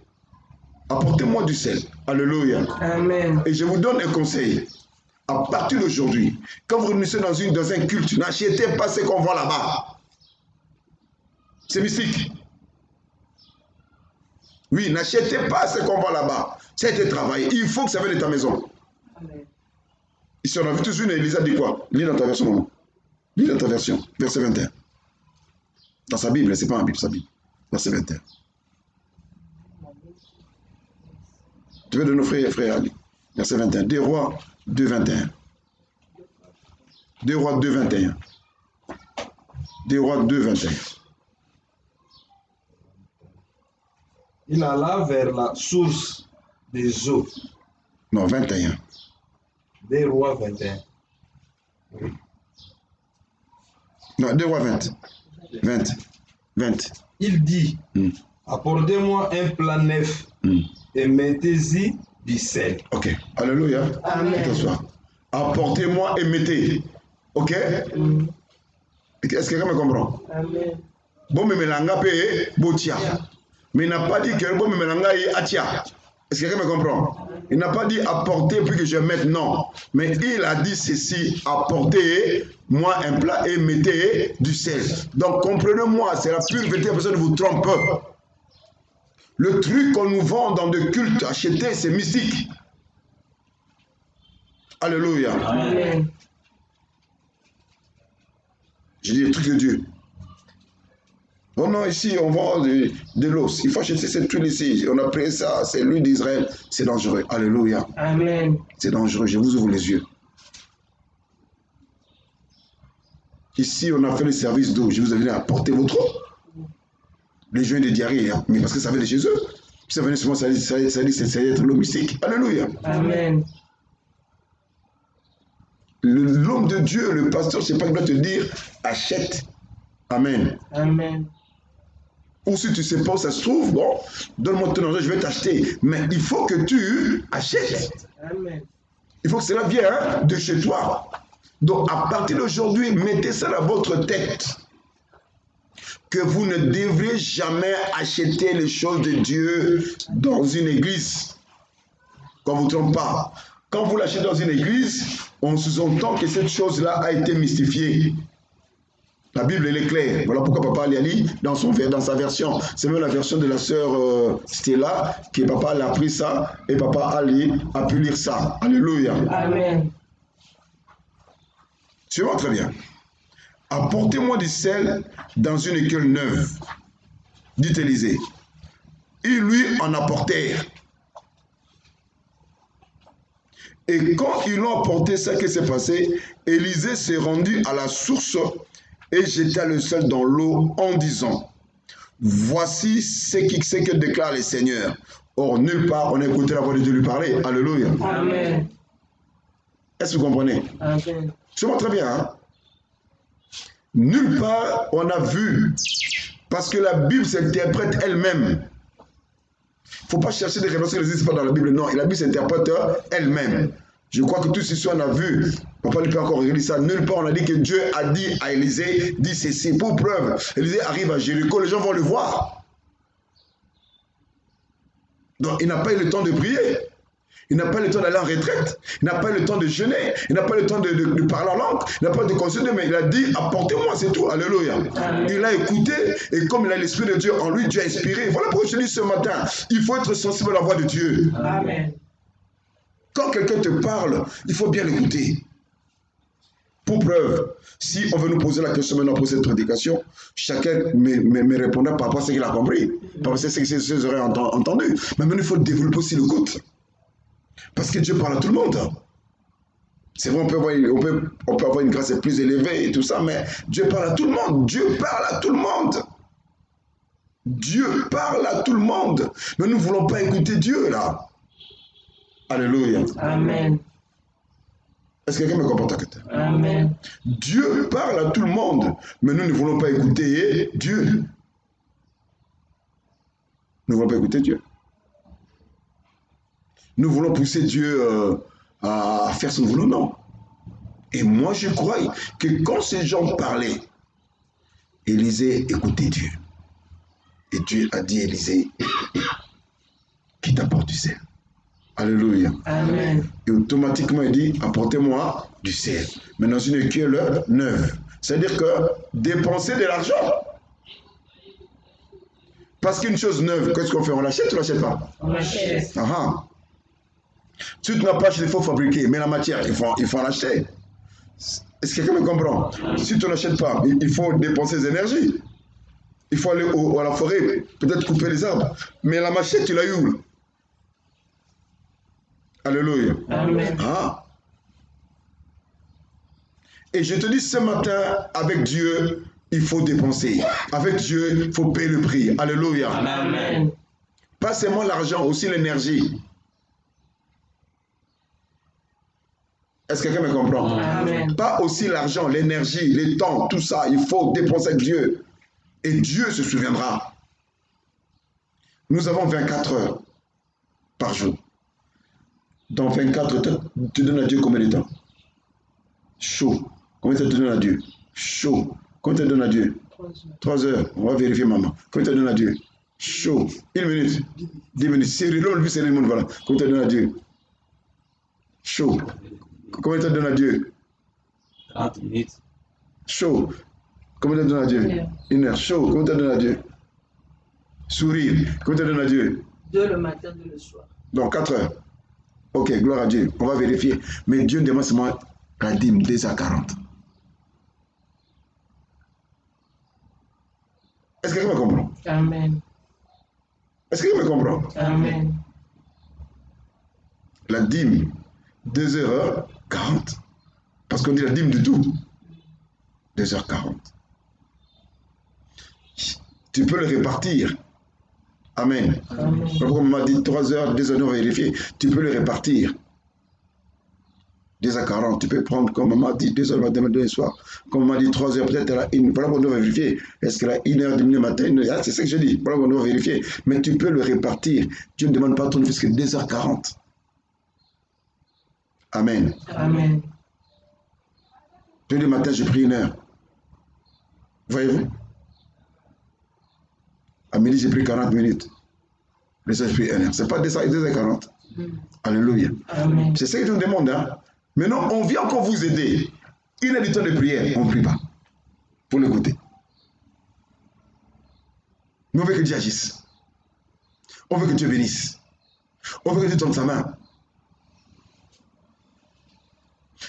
du sel. Alléluia. Amen. Et je vous donne un conseil. À partir d'aujourd'hui, quand vous revenez dans un culte, n'achetez pas ce qu'on voit là-bas. C'est mystique. Oui, n'achetez pas ce qu'on voit là-bas. Ça a été travaillé. Il faut que ça vienne de ta maison. Amen. Ici, on a vu tous une, Elisa dit quoi? Lis dans ta version, maman. Lis dans ta version, verset 21. Dans sa Bible, c'est pas ma Bible, sa Bible. Verset 21. Tu veux de nos frères Ali. Verset 21. 2 Rois 2, 21. 2 Rois 2, 21. 2 Rois 2, 21. Il alla vers la source des eaux. Non, 21. Des rois 21. Oui. Non, 2 Rois 20. 20. 20. Il dit, apportez-moi un plat neuf et mettez-y du sel. Ok. Alléluia. Amen. Apportez-moi et mettez. Ok. Est-ce que quelqu'un me comprend? Amen. Bon, mais melanga pe botia. Mais il n'a pas dit que bon, mais melanga y atia. Est-ce que quelqu'un me comprend? Il n'a pas dit apporter puis que je mette, non. Mais il a dit ceci, apportez-moi un plat et mettez du sel. Donc comprenez-moi, c'est la pure vérité, personne ne vous trompe. Le truc qu'on nous vend dans des cultes achetés, c'est mystique. Alléluia. Amen. Je dis le truc de Dieu. Oh non, ici, on vend de l'os. Il faut acheter cette huile ici. On a pris ça, c'est l'huile d'Israël. C'est dangereux. Alléluia. Amen. C'est dangereux. Je vous ouvre les yeux. Ici, on a fait le service d'eau. Je vous ai venu apporter votre eau. Les gens de diarrhée, hein. Mais parce que ça vient de chez eux. Puis ça venait souvent, ça dit c'est être l'eau mystique. Alléluia. Amen. L'homme de Dieu, le pasteur, c'est pas qu'il doit te dire achète. Amen. Amen. Ou si tu ne sais pas où ça se trouve, bon, donne-moi ton argent, je vais t'acheter. Mais il faut que tu achètes. Amen. Il faut que cela vienne de chez toi. Donc, à partir d'aujourd'hui, mettez ça dans votre tête. Que vous ne devrez jamais acheter les choses de Dieu dans une église. Qu'on ne vous trompe pas. Quand vous l'achetez dans une église, on sous-entend que cette chose-là a été mystifiée. La Bible, elle est claire. Voilà pourquoi Papa Ali, dans sa version, c'est même la version de la sœur Stella, que Papa a appris ça, et Papa Ali a pu lire ça. Alléluia. Amen. Suivons très bien. Apportez-moi du sel dans une écuelle neuve, dit Élisée. Ils lui en apportèrent. Et quand ils l'ont apporté, ce qui s'est passé, Élisée s'est rendu à la source et jeta le sel dans l'eau en disant, voici ce que déclare le Seigneur. Or, nulle part on a écouté la voix de Dieu lui parler. Alléluia. Amen. Est-ce que vous comprenez? Amen. Je vois très bien. Hein? Nulle part on a vu, parce que la Bible s'interprète elle-même. Il ne faut pas chercher des références qui n'existent pas dans la Bible. Non, la Bible s'interprète elle-même. Je crois que tout ceci on a vu. Papa lui peut encore regarder ça. Nulle part on a dit que Dieu a dit à Élisée, dit ceci. Pour preuve, Élisée arrive à Jéricho, les gens vont le voir. Donc il n'a pas eu le temps de prier. Il n'a pas eu le temps d'aller en retraite. Il n'a pas eu le temps de jeûner. Il n'a pas eu le temps de parler en langue. Il n'a pas eu de consulter, mais il a dit, apportez-moi, c'est tout. Alléluia. Amen. Il a écouté, et comme il a l'Esprit de Dieu en lui, Dieu a inspiré. Voilà pourquoi je te dis ce matin, il faut être sensible à la voix de Dieu. Amen. Quand quelqu'un te parle, il faut bien l'écouter. Pour preuve, si on veut nous poser la question maintenant pour cette prédication, chacun me répondra par rapport à ce qu'il a compris, par rapport à ce que ses oreilles ont entendu. Mais maintenant, il faut développer aussi l'écoute. Parce que Dieu parle à tout le monde. C'est vrai, on peut avoir une grâce plus élevée et tout ça, mais Dieu parle à tout le monde. Dieu parle à tout le monde. Dieu parle à tout le monde. Mais nous ne voulons pas écouter Dieu, là. Alléluia. Amen. Est-ce que quelqu'un me comprend? Amen. Dieu parle à tout le monde, mais nous ne voulons pas écouter Dieu. Nous ne voulons pas écouter Dieu. Nous voulons pousser Dieu à faire ce que nous voulons, non. Et moi, je crois que quand ces gens parlaient, Élisée écoutait Dieu. Et Dieu a dit à Élisée, qui t'apporte du sel? Alléluia. Amen. Et automatiquement, il dit, apportez-moi du sel. Mais dans une écuelle neuve. C'est-à-dire que dépenser de l'argent. Parce qu'une chose neuve, qu'est-ce qu'on fait? On l'achète ou on ne l'achète pas? On l'achète. Si tu n'as pas acheté, il faut fabriquer. Mais la matière, il faut en acheter. Est-ce que quelqu'un me comprend? Si tu n'achètes pas, il faut dépenser des énergies. Il faut aller à la forêt, peut-être couper les arbres. Mais la machette, tu l'as eu où? Alléluia. Amen. Et je te dis ce matin, avec Dieu, il faut dépenser. Avec Dieu, il faut payer le prix. Alléluia. Amen. Pas seulement l'argent, aussi l'énergie. Est-ce que quelqu'un me comprend? Amen. Pas aussi l'argent, l'énergie, les temps, tout ça. Il faut dépenser avec Dieu. Et Dieu se souviendra. Nous avons 24 heures par jour. Dans 24 heures, tu donnes à Dieu combien de temps? Chaud. Combien tu donnes à Dieu? Chaud. Combien tu donnes à Dieu? 3 heures. On va vérifier, maman. Combien tu donnes à Dieu? Chaud. 1 minute. 10 minutes. Sérieux, l'homme, lui, c'est le monde, voilà. Combien tu donnes à Dieu? Chaud. Combien tu donnes à Dieu? 30 minutes. Chaud. Combien tu donnes à Dieu? 1 heure. Chaud. Combien tu donnes à Dieu? Sourire. Combien tu donnes à Dieu? 2 le matin, 2 le soir. Donc 4 heures. Ok, gloire à Dieu. On va vérifier. Mais Dieu demande seulement la dîme 2h40. Est-ce que quelqu'un me comprend? Amen. Est-ce que quelqu'un me comprend? Amen. La dîme 2h40. Parce qu'on dit la dîme de tout. 2h40. Tu peux le répartir. Amen. Amen. Comme on m'a dit 3 heures, 2 heures, on va vérifier. Tu peux le répartir. 2h40, tu peux prendre, comme on m'a dit, 2 heures le matin, 2 heures le soir. Comme on m'a dit 3 heures, peut-être elle a une. Voilà qu'on doit vérifier. Est-ce qu'elle a 1 heure, 10 minutes le matin? C'est ça que je dis. Voilà qu'on doit vérifier. Mais tu peux le répartir. Dieu ne demande pas ton fils que 2h40. Amen. Amen. Tous les matins, je prie 1 heure. Voyez-vous? À midi, j'ai pris 40 minutes. Le soir, j'ai pris 1 heure. Ce n'est pas 2h40. Alléluia. Amen. C'est ce que je vous demande. Hein? Maintenant, on vient encore vous aider. 1 heure du temps de prière, on ne prie pas. Pour l'écouter. Mais on veut que Dieu agisse. On veut que Dieu bénisse. On veut que Dieu tende sa main.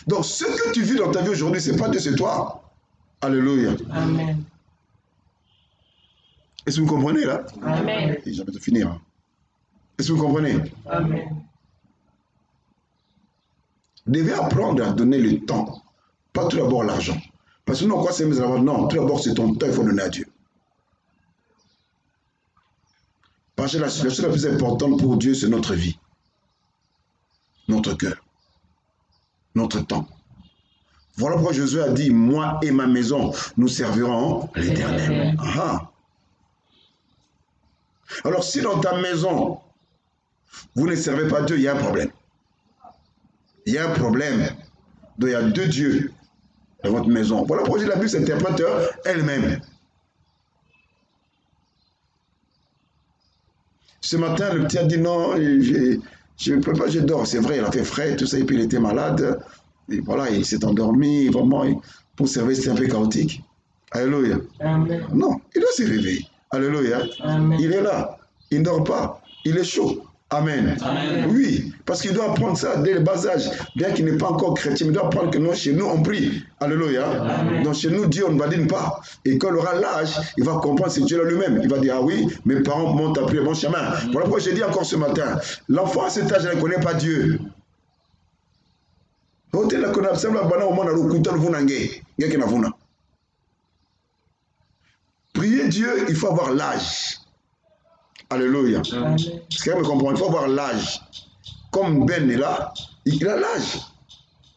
Donc, ce que tu vis dans ta vie aujourd'hui, ce n'est pas Dieu, c'est toi. Alléluia. Amen. Est-ce que vous comprenez là? Amen. Et j'avais de finir. Est-ce que vous comprenez? Amen. Vous devez apprendre à donner le temps, pas tout d'abord l'argent. Parce que nous, on croit que c'est mes enfants. Non, tout d'abord, c'est ton temps, il faut donner à Dieu. Parce que la chose la plus importante pour Dieu, c'est notre vie, notre cœur, notre temps. Voilà pourquoi Jésus a dit, moi et ma maison, nous servirons l'Éternel. Alors, si dans ta maison, vous ne servez pas Dieu, il y a un problème. Il y a un problème. Donc, il y a deux dieux dans votre maison. Voilà pourquoi la Bible s'interprète elle-même. Ce matin, le petit a dit non, je ne peux pas, je dors. C'est vrai, il a fait frais, tout ça, et puis il était malade. Et voilà, il s'est endormi, vraiment, pour servir, c'était un peu chaotique. Alléluia. Amen. Non, il doit se réveiller. Alléluia. Amen. Il est là, il ne dort pas, il est chaud. Amen. Amen. Oui, parce qu'il doit apprendre ça dès le bas âge. Bien qu'il n'est pas encore chrétien, mais il doit apprendre que nous, chez nous, on prie. Alléluia. Amen. Donc chez nous, Dieu, on ne badine pas. Et quand il aura l'âge, il va comprendre c'est Dieu là lui-même. Il va dire, ah oui, mes parents m'ont appris le bon chemin. Voilà pourquoi j'ai dit encore ce matin, l'enfant à cet âge ne connaît pas Dieu. Prier Dieu, il faut avoir l'âge. Alléluia. Amen. Est-ce que vous me comprenez? Il faut avoir l'âge. Comme Ben est là, il a l'âge.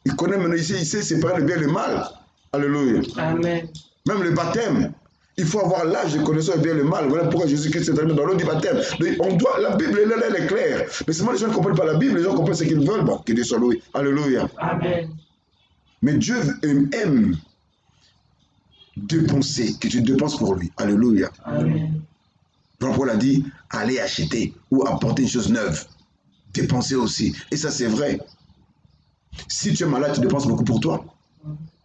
Il connaît maintenant ici, il sait séparer le bien et le mal. Alléluia. Amen. Même le baptême, il faut avoir l'âge de connaissance du bien et le mal. Voilà pourquoi Jésus-Christ est arrivé dans l'eau du baptême. Donc, on doit, la Bible, elle est claire. Mais seulement les gens ne comprennent pas la Bible, les gens comprennent ce qu'ils veulent. Bon, que Dieu soit loué. Alléluia. Amen. Mais Dieu aime dépenser, que tu dépenses pour lui. Alléluia. Amen. Jean-Paul a dit, allez acheter ou apporter une chose neuve. Dépenser aussi. Et ça, c'est vrai. Si tu es malade, tu dépenses beaucoup pour toi.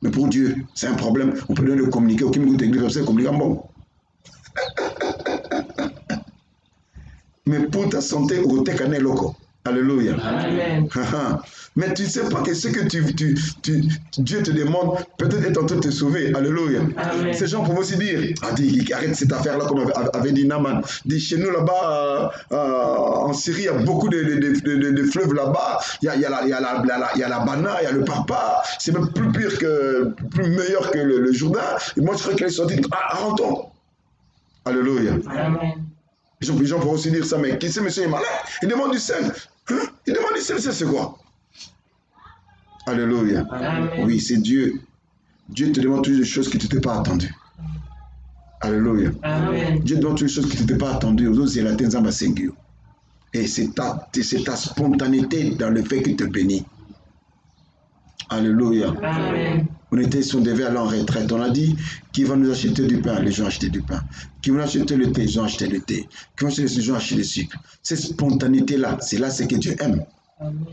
Mais pour Dieu, c'est un problème. On peut donner le communiqué. Aucun goût d'église, c'est communiqué bon. Mais pour ta santé, au tecané loco. Alléluia. Amen. Mais tu ne sais pas que ce que Dieu te demande, peut-être est en train de te sauver. Alléluia. Amen. Ces gens peuvent aussi dire, arrête cette affaire-là, comme avait dit Naaman. Dit, chez nous là-bas, en Syrie, il y a beaucoup de fleuves là-bas. Il y a la Bana, il y a le Papa. C'est même plus pire plus meilleur que le Jourdain. Et moi, je crois qu'elle est sortie. Rentrons. Alléluia. Amen. Les gens pourront aussi dire ça, mais qui sait, monsieur est malade? Il demande du sel. Hein? Il demande du sel, c'est quoi? Alléluia. Amen. Oui, c'est Dieu. Dieu te demande toutes les choses que tu t'es pas attendu. Alléluia. Amen. Dieu te demande toutes les choses que tu t'es pas attendu. Aux autres, il a tendu à m'assenguer. Et c'est ta spontanéité dans le fait qu'il te bénit. Alléluia. Amen. On était, si on devait aller en retraite, on a dit, qui va nous acheter du pain? Les gens achetaient du pain. Qui va nous acheter le thé? Les gens achetaient le thé. Qui va acheter les gens achetaient le sucre. Cette spontanéité-là, c'est là ce que Dieu aime. Amen.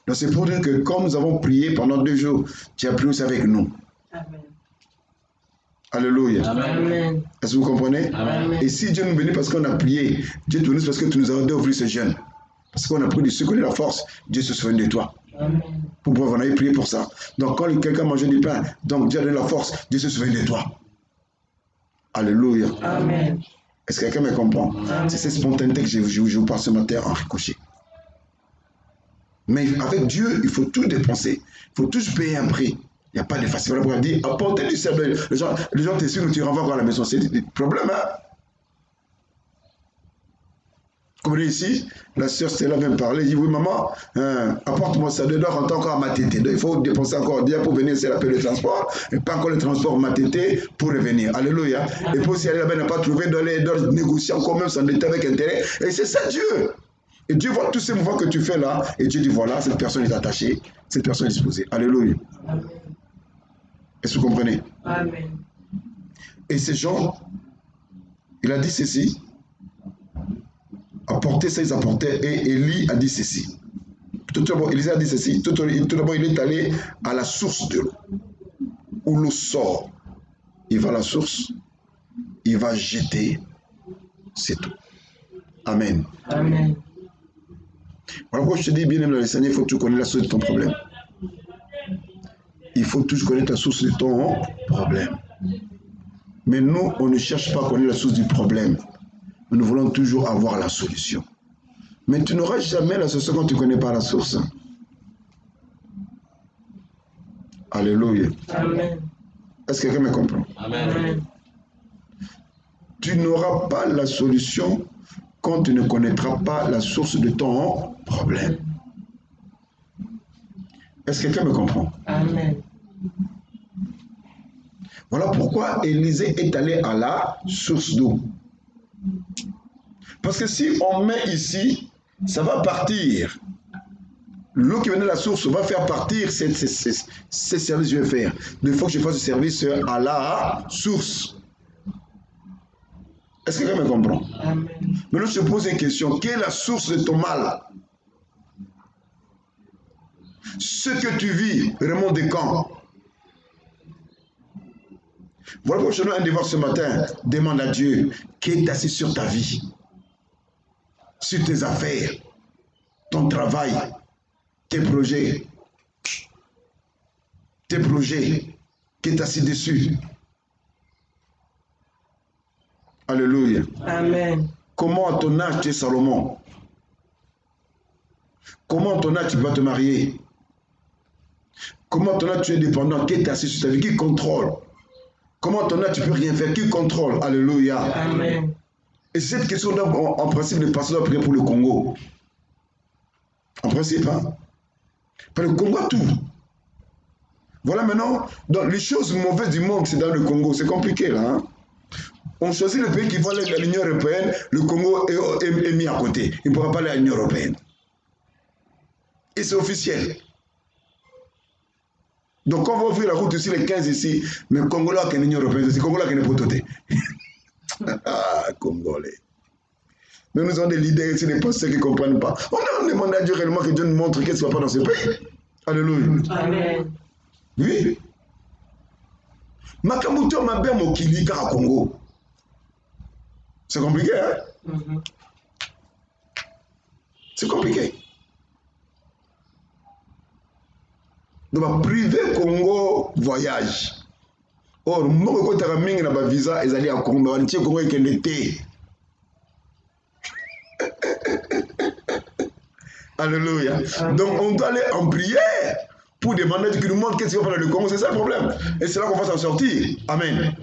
Donc c'est pour dire que comme nous avons prié pendant 2 jours, tu as prié aussi avec nous. Amen. Alléluia. Amen. Est-ce que vous comprenez? Amen. Et si Dieu nous bénit parce qu'on a prié, Dieu te bénit parce que tu nous as aidé à ouvrir ce jeûne. Parce qu'on a pris du sucre et de la force, Dieu se souvient de toi. Amen. Pour pouvoir, on avait prié pour ça. Donc quand quelqu'un mangeait du pain, donc Dieu a donné la force, Dieu se souvient de toi. Alléluia. Amen. Est-ce que quelqu'un me comprend? C'est cette spontanéité que je vous parle ce matin en ricochet. Mais avec Dieu, il faut tout dépenser. Il faut tous payer un prix. Il n'y a pas de facile. Voilà pourquoi il dit, apportez du sel. Les gens te suivent, tu renvoies à la maison. C'est des problèmes, hein? Comme ici, la sœur Stella vient me parler, elle dit, oui maman, apporte-moi ça, je dois rentrer encore à ma tétée. Donc il faut dépenser encore bien pour venir, c'est l'appel de transport, et pas encore le transport ma tétée pour revenir. Alléluia. Et puis si elle n'a pas trouvé, doit négocier encore même s'endetter avec intérêt. Et c'est ça Dieu. Et Dieu voit tous ces mouvements que tu fais là, et Dieu dit, voilà, cette personne est attachée, cette personne est disposée. Alléluia. Amen. Est-ce que vous comprenez? Amen. Et ces gens, il a dit ceci, apporter ça, ils apportaient, et Élie a dit ceci. Tout d'abord, Élie a dit ceci, tout d'abord, il est allé à la source de l'eau, où l'eau sort. Il va à la source, il va jeter, c'est tout. Amen. Amen. Voilà pourquoi je te dis, bien aimé dans le Seigneur, il faut que tu connaisses la source de ton problème. Il faut toujours connaître la source de ton problème. Mais nous, on ne cherche pas à connaître la source du problème. Nous voulons toujours avoir la solution. Mais tu n'auras jamais la solution quand tu ne connais pas la source. Alléluia. Amen. Est-ce que quelqu'un me comprend? Amen. Tu n'auras pas la solution quand tu ne connaîtras pas la source de ton problème. Est-ce que quelqu'un me comprend? Amen. Voilà pourquoi Élisée est allé à la source d'eau. Parce que si on met ici, ça va partir. L'eau qui venait de la source va faire partir ces services que je vais faire. Il faut que je fasse le service à la source. Est-ce que quelqu'un me comprend? Amen. Maintenant, je te pose une question. Quelle est la source de ton mal? Ce que tu vis remonte de quand? Voilà pourquoi je te donne un devoir ce matin. Demande à Dieu qui est assis sur ta vie, sur tes affaires, ton travail, tes projets, qui est assis dessus. Alléluia. Amen. Comment à ton âge tu es Salomon? Comment à ton âge tu vas te marier? Comment à ton âge tu es dépendant? Qui est assis sur ta vie? Qui contrôle? Comment à ton âge tu peux rien faire? Qui contrôle? Alléluia. Amen. Et c'est cette question en principe, le pasteur doit prier pour le Congo. En principe, hein? Parce que le Congo a tout. Voilà maintenant, dans les choses mauvaises du monde, c'est dans le Congo. C'est compliqué là. Hein? On choisit le pays qui va aller à l'Union européenne, le Congo est mis à côté. Il ne pourra pas aller à l'Union européenne. Et c'est officiel. Donc, quand on va ouvrir la route ici, les 15 ici, mais le Congolais qui est l'Union européenne, c'est le Congolais qui est pototé. Ah, Congolais. Mais nous avons des leaders ici, des pasteurs qui ne comprennent pas. On demande à Dieu réellement que Dieu nous montre qu'est-ce qui ne va pas dans ce pays. Alléluia. Amen. Oui. Makamuto mabe mokili kaka Congo. C'est compliqué, hein? C'est compliqué. Donc, privé Congo voyage. Or, moi, quand tu as un visa, ils allaient à Congo, mais Congo est l'été. Alléluia. Donc, on doit aller en prière pour demander qu'il nous montre qu'est-ce qu'il va faire dans le Congo. C'est ça le problème. Et c'est là qu'on va s'en sortir. Amen.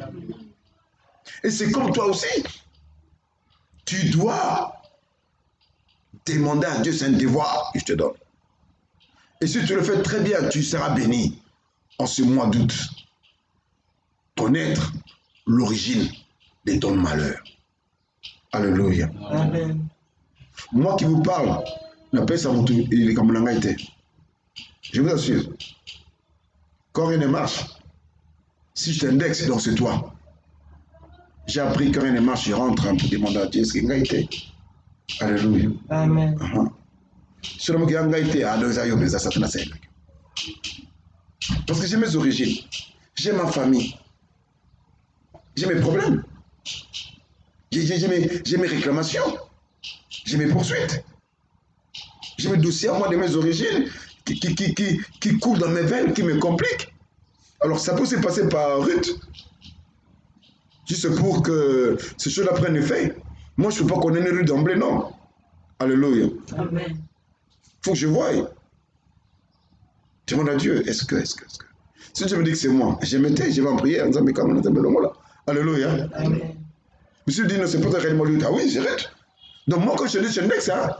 Et c'est comme toi aussi. Tu dois demander à Dieu, c'est un devoir que je te donne. Et si tu le fais très bien, tu seras béni en ce mois d'août. Connaître l'origine de ton malheur. Alléluia. Amen. Moi qui vous parle, la paix, ça il est comme l'anga été. Je vous assure. Quand rien ne marche, si je t'indexe, donc c'est toi. J'ai appris que rien ne marche, je rentre pour demander à Dieu ce qu'il a été. Alléluia. Amen. Seulement qu'il a été à deux aïeux, mais ça te l'a. Parce que j'ai mes origines, j'ai ma famille, j'ai mes problèmes, j'ai mes réclamations, j'ai mes poursuites, j'ai mes dossiers à moi de mes origines qui coulent dans mes veines, qui me compliquent. Alors ça peut se passer par Ruth, juste pour que ces choses-là prennent effet. Moi je ne peux pas connaître Ruth d'emblée, non. Alléluia. Amen. Il faut que je voie. Je demande à Dieu, est-ce que. Si Dieu me dit que c'est moi, je vais en prière en disant, mais comment on a là? Alléluia. Amen. Monsieur dit, non, c'est pas ta réellement lui. Ah oui, j'arrête. Donc moi, quand je te dis, je t'indexe, hein.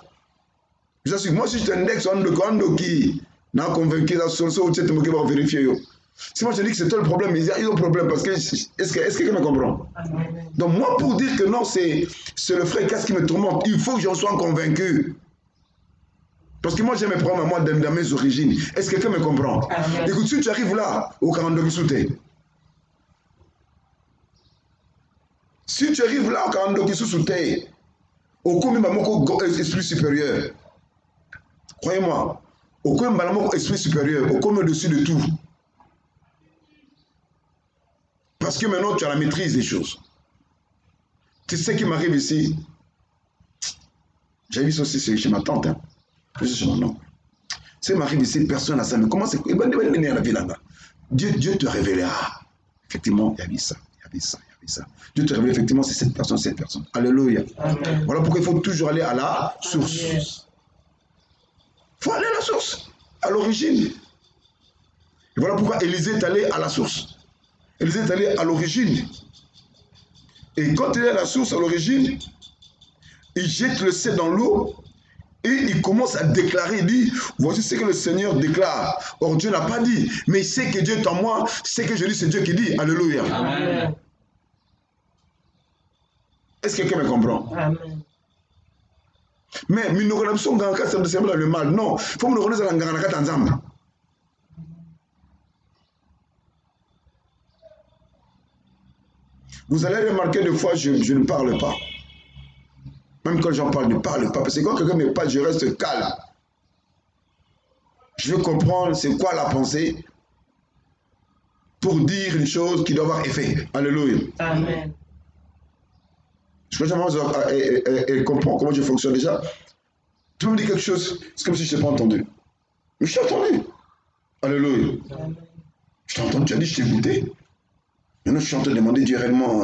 Je suis moi, si je t'indexe, on qui n'a convaincu la solution, tu sais, tu vas vérifier. Si moi je dis que c'est toi le problème, ils ont un problème parce que est-ce que quelqu'un me comprend? Amen. Donc moi, pour dire que non, c'est le frère Casse qui me tourmente, il faut que j'en sois convaincu. Parce que moi, j'ai mes problèmes à moi dans mes origines. Est-ce que quelqu'un me comprend? Amen. Écoute, si tu arrives là, au 42 Kisouté, si tu arrives là, au 42 Kisouté, au Koumimamoko esprit supérieur, croyez-moi, au Koumimamoko esprit supérieur, au Koumim au-dessus de tout. Parce que maintenant, tu as la maîtrise des choses. Tu sais ce qui m'arrive ici? J'ai vu ça aussi chez ma tante, hein. Je suis chez mon oncle. Ça m'arrive ici, personne n'a ça. Mais comment c'est que Dieu te révélera. Effectivement, il y a ça. Dieu te révèle effectivement, c'est cette personne. Alléluia. Amen. Voilà pourquoi il faut toujours aller à la source. Il faut aller à la source, à l'origine. Et voilà pourquoi Élisée est allé à la source. Élisée est allé à l'origine. Et quand il est à la source, à l'origine, il jette le sceptre dans l'eau et il commence à déclarer. Il dit, voici ce que le Seigneur déclare. Or, Dieu n'a pas dit, mais il sait que Dieu est en moi. Ce que je dis, c'est Dieu qui dit. Alléluia. Amen. Est-ce que quelqu'un me comprend? Amen. Mais nous connaissons le mal. Non, il faut que nous connaissions la ensemble. Vous allez remarquer des fois, je ne parle pas. Même quand j'en parle, je ne parle pas. Parce que quand quelqu'un me parle, je reste calme. Je veux comprendre c'est quoi la pensée pour dire une chose qui doit avoir effet. Alléluia. Amen. Je crois que elle comprend comment je fonctionne déjà. Tu me dis quelque chose, c'est comme si je n'ai pas entendu. Mais je t'ai entendu. Alléluia. Amen. Je t'ai entendu, tu as dit, je t'ai écouté. Maintenant, je suis en train de demander Dieu réellement.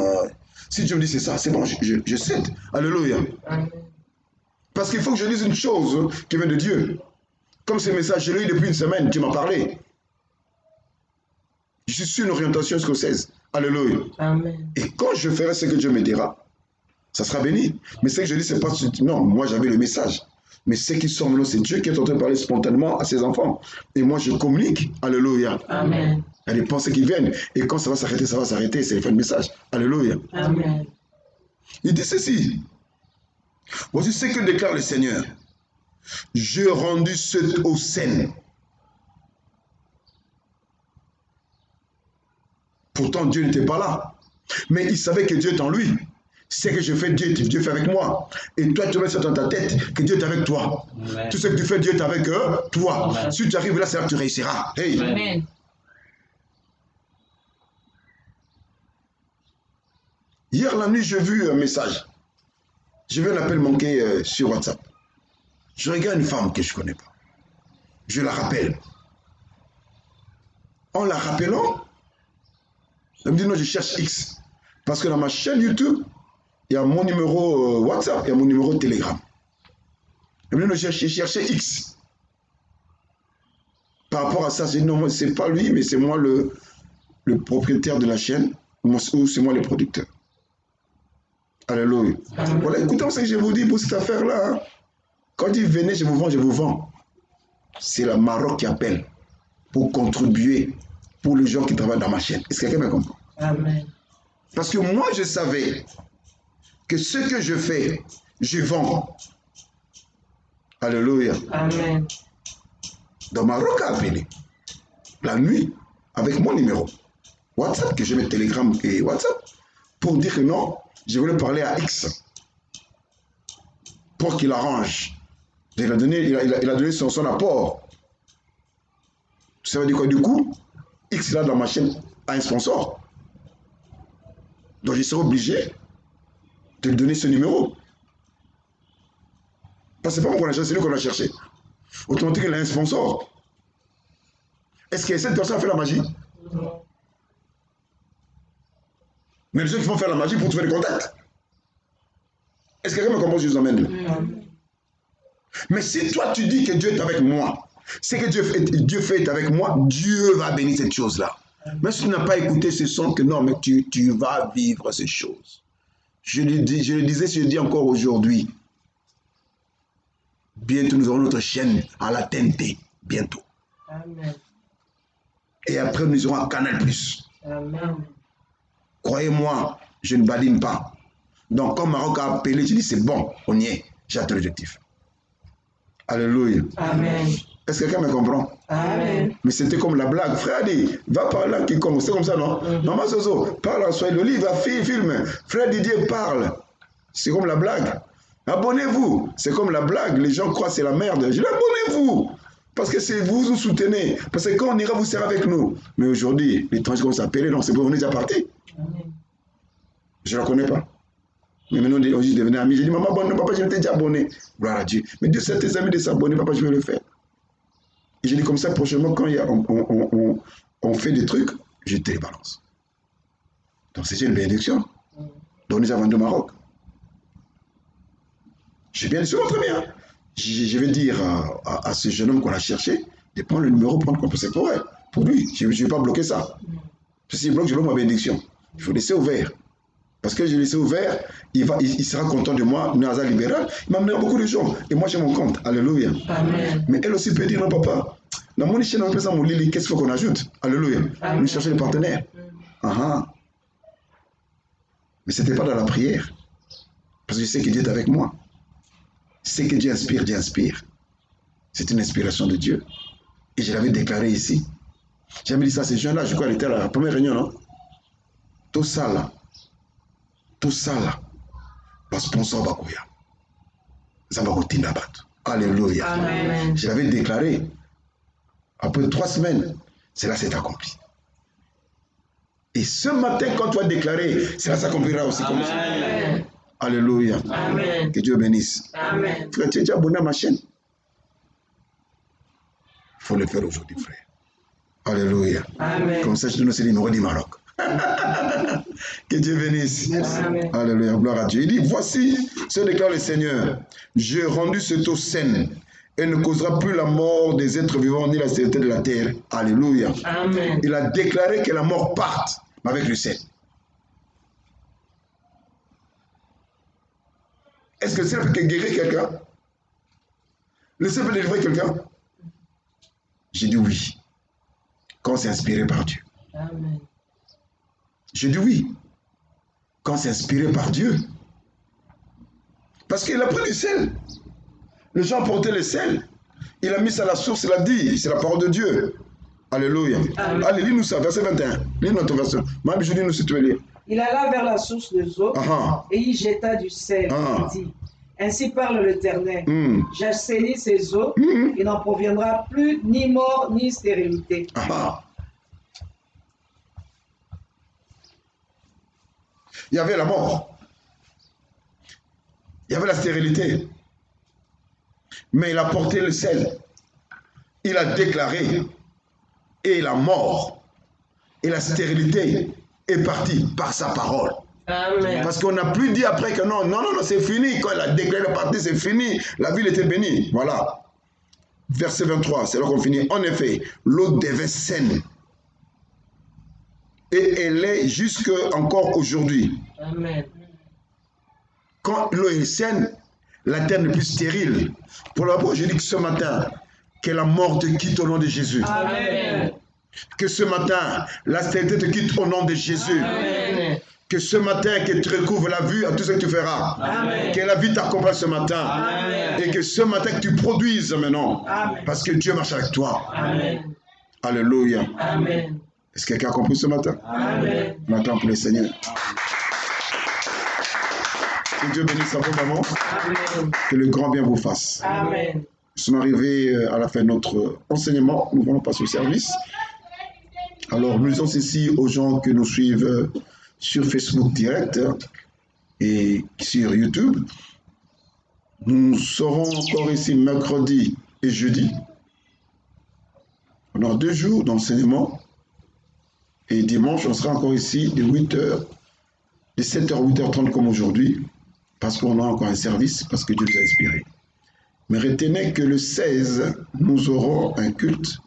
Si Dieu me dit c'est ça, c'est bon, je cède. Alléluia. Amen. Parce qu'il faut que je dise une chose qui vient de Dieu. Comme ce message, je l'ai eu depuis une semaine, tu m'as parlé. Je suis sur une orientation escocèse. Alléluia. Amen. Et quand je ferai ce que Dieu me dira, ça sera béni. Mais ce que je dis, c'est pas... Non, moi j'avais le message. Mais ce qui sort maintenant, c'est Dieu qui est en train de parler spontanément à ses enfants. Et moi, je communique. Alléluia. Amen. Il y a des pensées qui viennent. Et quand ça va s'arrêter, ça va s'arrêter. C'est le fin de message. Alléluia. Amen. Il dit ceci. Voici ce que déclare le Seigneur. J'ai rendu ceux aux scènes. Pourtant, Dieu n'était pas là. Mais il savait que Dieu est en lui. Ce que je fais, Dieu fait avec moi. Et toi, tu mets ça dans ta tête que Dieu est avec toi. Amen. Tout ce que tu fais, Dieu est avec toi. Amen. Si tu arrives là, c'est là que tu réussiras. Hey. Amen. Hier, la nuit, j'ai vu un message. J'ai vu un appel manqué sur WhatsApp. Je regarde une femme que je ne connais pas. Je la rappelle. En la rappelant, elle me dit non, je cherche X. Parce que dans ma chaîne YouTube, il y a mon numéro WhatsApp, il y a mon numéro Telegram. Elle me dit non, j'ai cherché X. Par rapport à ça, j'ai dit non, c'est pas lui, mais c'est moi le propriétaire de la chaîne, ou c'est moi le producteur. Alléluia. Voilà, écoutez ce que je vous dis pour cette affaire-là. Hein. Quand il venait, je vous vends, je vous vends. C'est la Maroc qui appelle pour contribuer pour les gens qui travaillent dans ma chaîne. Est-ce que quelqu'un me comprend? Amen. Parce que moi, je savais que ce que je fais, je vends. Alléluia. Amen. Donc Maroc a appelé la nuit avec mon numéro WhatsApp, que je mets Telegram et WhatsApp, pour dire que non, je voulais parler à X pour qu'il arrange. Il a donné son apport. Ça veut dire quoi? Du coup, X là dans ma chaîne a un sponsor. Donc je serai obligé de lui donner ce numéro. Parce que c'est pas moi qu'on a cherché, c'est lui qu'on a cherché. Automatiquement, il a un sponsor. Est-ce que cette personne a fait la magie? Non. Mais les gens qui vont faire la magie pour trouver des contacts. Est-ce que quelqu'un me comprend ce que je vous emmène là? Mais si toi tu dis que Dieu est avec moi, c'est que Dieu fait avec moi, Dieu va bénir cette chose-là. Même si tu n'as pas écouté ce son, que non, mais tu vas vivre ces choses. Je le disais, je le dis encore aujourd'hui. Bientôt, nous aurons notre chaîne à la TNT. Bientôt. Amen. Et après, nous irons à Canal+. Amen. Croyez-moi, je ne badine pas. Donc, quand Maroc a appelé, je dis c'est bon, on y est. J'ai atteint l'objectif. Alléluia. Amen. Est-ce que quelqu'un me comprend? Amen. Mais c'était comme la blague. Frère dit, va parler à quiconque. C'est comme ça, non? Maman Zozo, parle à Swahili, va filme. Frère Didier parle. C'est comme la blague. Abonnez-vous. C'est comme la blague. Les gens croient que c'est la merde. Je dis abonnez-vous. Parce que c'est vous soutenez. Parce que quand on ira, vous serez avec nous. Mais aujourd'hui, l'étranger commence à appeler. Non, c'est bon, on est déjà parti. Je ne la connais pas. Mais maintenant, on dit devenir ami. J'ai dit, maman, abonne, papa, je m'étais déjà abonné. Gloire à Dieu. Mais Dieu, c'est tes amis de s'abonner, papa, je vais le faire. Et j'ai dit comme ça, prochainement, quand on fait des trucs, je te les balance. Donc, c'est une bénédiction. Donc, nous avons vendu au Maroc. J'ai bien dit, très bien. Je vais dire à ce jeune homme qu'on a cherché de prendre le numéro, prendre compte, c'est pour elle. pour lui. Je ne vais pas bloquer ça. Si je bloque, je bloque ma bénédiction. Il faut laisser ouvert. Parce que je l'ai laissé ouvert, il sera content de moi, un hasard libéral. Il m'a amené beaucoup de gens. Et moi, j'ai mon compte. Alléluia. Amen. Mais elle aussi peut dire, non, papa, dans mon chaîne, on peut ça, mon lit, qu'est-ce qu'il faut qu'on ajoute? Alléluia. Nous cherchons des partenaires. Mais ce n'était pas dans la prière. Parce que je sais que Dieu est avec moi. Je sais que Dieu inspire, Dieu inspire. C'est une inspiration de Dieu. Et je l'avais déclaré ici. J'avais dit ça à ces jeunes-là, je crois qu'elle était à la première réunion, non? Tout ça là, le sponsor Bakuya. Ça va continuer à battre. Alléluia. Amen. Je l'avais déclaré. Après 3 semaines, cela s'est accompli. Et ce matin, quand tu as déclaré, cela s'accomplira aussi comme ça. Alléluia. Amen. Que Dieu bénisse. Amen. Frère, tu es déjà abonné à ma chaîne? Il faut le faire aujourd'hui, frère. Alléluia. Amen. Comme ça, je te donne aussi les numéros du Maroc. Que Dieu bénisse. Amen. Alléluia. Gloire à Dieu. Il dit, voici ce déclare le Seigneur. J'ai rendu cette eau saine. Elle ne causera plus la mort des êtres vivants ni la stérilité de la terre. Alléluia. Amen. Il a déclaré que la mort parte avec le sel. Est-ce que le sel peut guérir quelqu'un? Le sel peut délivrer quelqu'un? J'ai dit oui. Quand c'est inspiré par Dieu. Amen. J'ai dit oui. Quand c'est inspiré par Dieu. Parce qu'il a pris le sel. Les gens portaient le sel. Il a mis ça à la source, il a dit. C'est la parole de Dieu. Alléluia. Amen. Allez, lis-nous ça, verset 21. Lis notre verset. Mme Julie, nous si tu veux lire. Il alla vers la source de eau et y jeta du sel. Il dit, ainsi parle l'Éternel. J'assainis ces eaux, il n'en proviendra plus ni mort ni stérilité. Il y avait la mort. Il y avait la stérilité. Mais il a porté le sel. Il a déclaré. Et la mort et la stérilité est partie par sa parole. Amen. Parce qu'on n'a plus dit après que non, c'est fini. Quand il a déclaré la partie, c'est fini. La ville était bénie. Voilà. Verset 23, c'est là qu'on finit. En effet, l'eau devint saine. Et elle est jusque encore aujourd'hui. Amen. Quand l'eau est saine, la terre n'est plus stérile. Pour la je dis que ce matin, que la mort te quitte au nom de Jésus. Amen. Que ce matin, la stérilité te quitte au nom de Jésus. Amen. Que ce matin, que tu recouvres la vue à tout ce que tu feras. Amen. Que la vie t'accompagne ce matin. Amen. Et que ce matin, que tu produises maintenant. Amen. Parce que Dieu marche avec toi. Amen. Alléluia. Amen. Est-ce que quelqu'un a compris ce matin? Amen. On attend pour le Seigneur. Que Dieu bénisse à vos mamans. Amen. Que le grand bien vous fasse. Amen. Nous sommes arrivés à la fin de notre enseignement. Nous allons passer au service. Alors, nous disons ceci aux gens qui nous suivent sur Facebook Direct et sur YouTube. Nous serons encore ici mercredi et jeudi. On aura 2 jours d'enseignement. Et dimanche, on sera encore ici de 8h, de 7h à 8h30 comme aujourd'hui, parce qu'on a encore un service, parce que Dieu nous a inspiré. Mais retenez que le 16, nous aurons un culte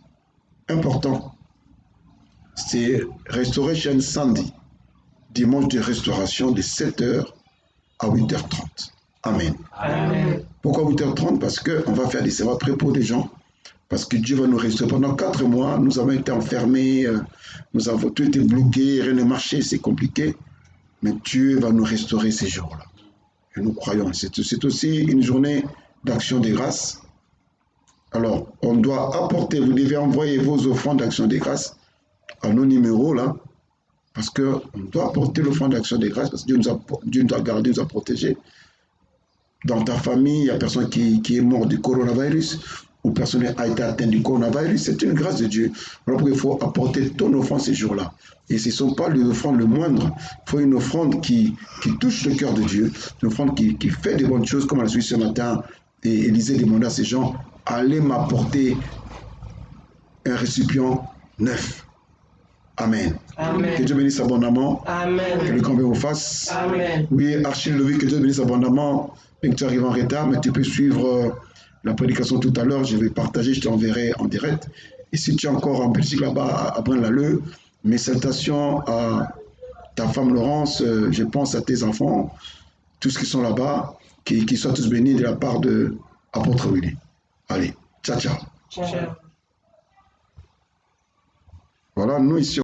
important. C'est Restoration Sunday, dimanche de restauration de 7h à 8h30. Amen. Amen. Pourquoi 8h30? Parce qu'on va faire des services très pour des gens. Parce que Dieu va nous restaurer. Pendant 4 mois, nous avons été enfermés, nous avons tout été bloqué, rien ne marchait, c'est compliqué. Mais Dieu va nous restaurer ces jours-là. Et nous croyons. C'est aussi une journée d'action de grâce. Alors, on doit apporter, vous devez envoyer vos offrandes d'action de grâce à nos numéros là. Parce qu'on doit apporter l'offrande d'action de grâce parce que Dieu nous a gardés, nous a protégés. Dans ta famille, il y a personne qui est mort du coronavirus ou personne a été atteint du coronavirus. C'est une grâce de Dieu. Alors il faut apporter ton offrande ces jours-là. Et ce ne sont pas les offrandes le moindre. Il faut une offrande qui touche le cœur de Dieu. Une offrande qui fait des bonnes choses, comme on l'a suivi ce matin. Et Élisée demandait à ces gens, allez m'apporter un récipient neuf. Amen. Amen. Que Dieu bénisse abondamment. Amen. Que le grand bien vous fasse. Amen. Oui, Achille Levi, que Dieu bénisse abondamment. Et que tu arrives en retard, mais tu peux suivre la prédication tout à l'heure. Je vais partager, je t'enverrai en direct. Et si tu es encore en Belgique là-bas, à Braine-l'Alleud, mes salutations à ta femme Laurence, je pense à tes enfants, tous qui sont là-bas, qui soient tous bénis de la part de Apôtre Willy. Allez, ciao, ciao. Ciao. Voilà, nous ici.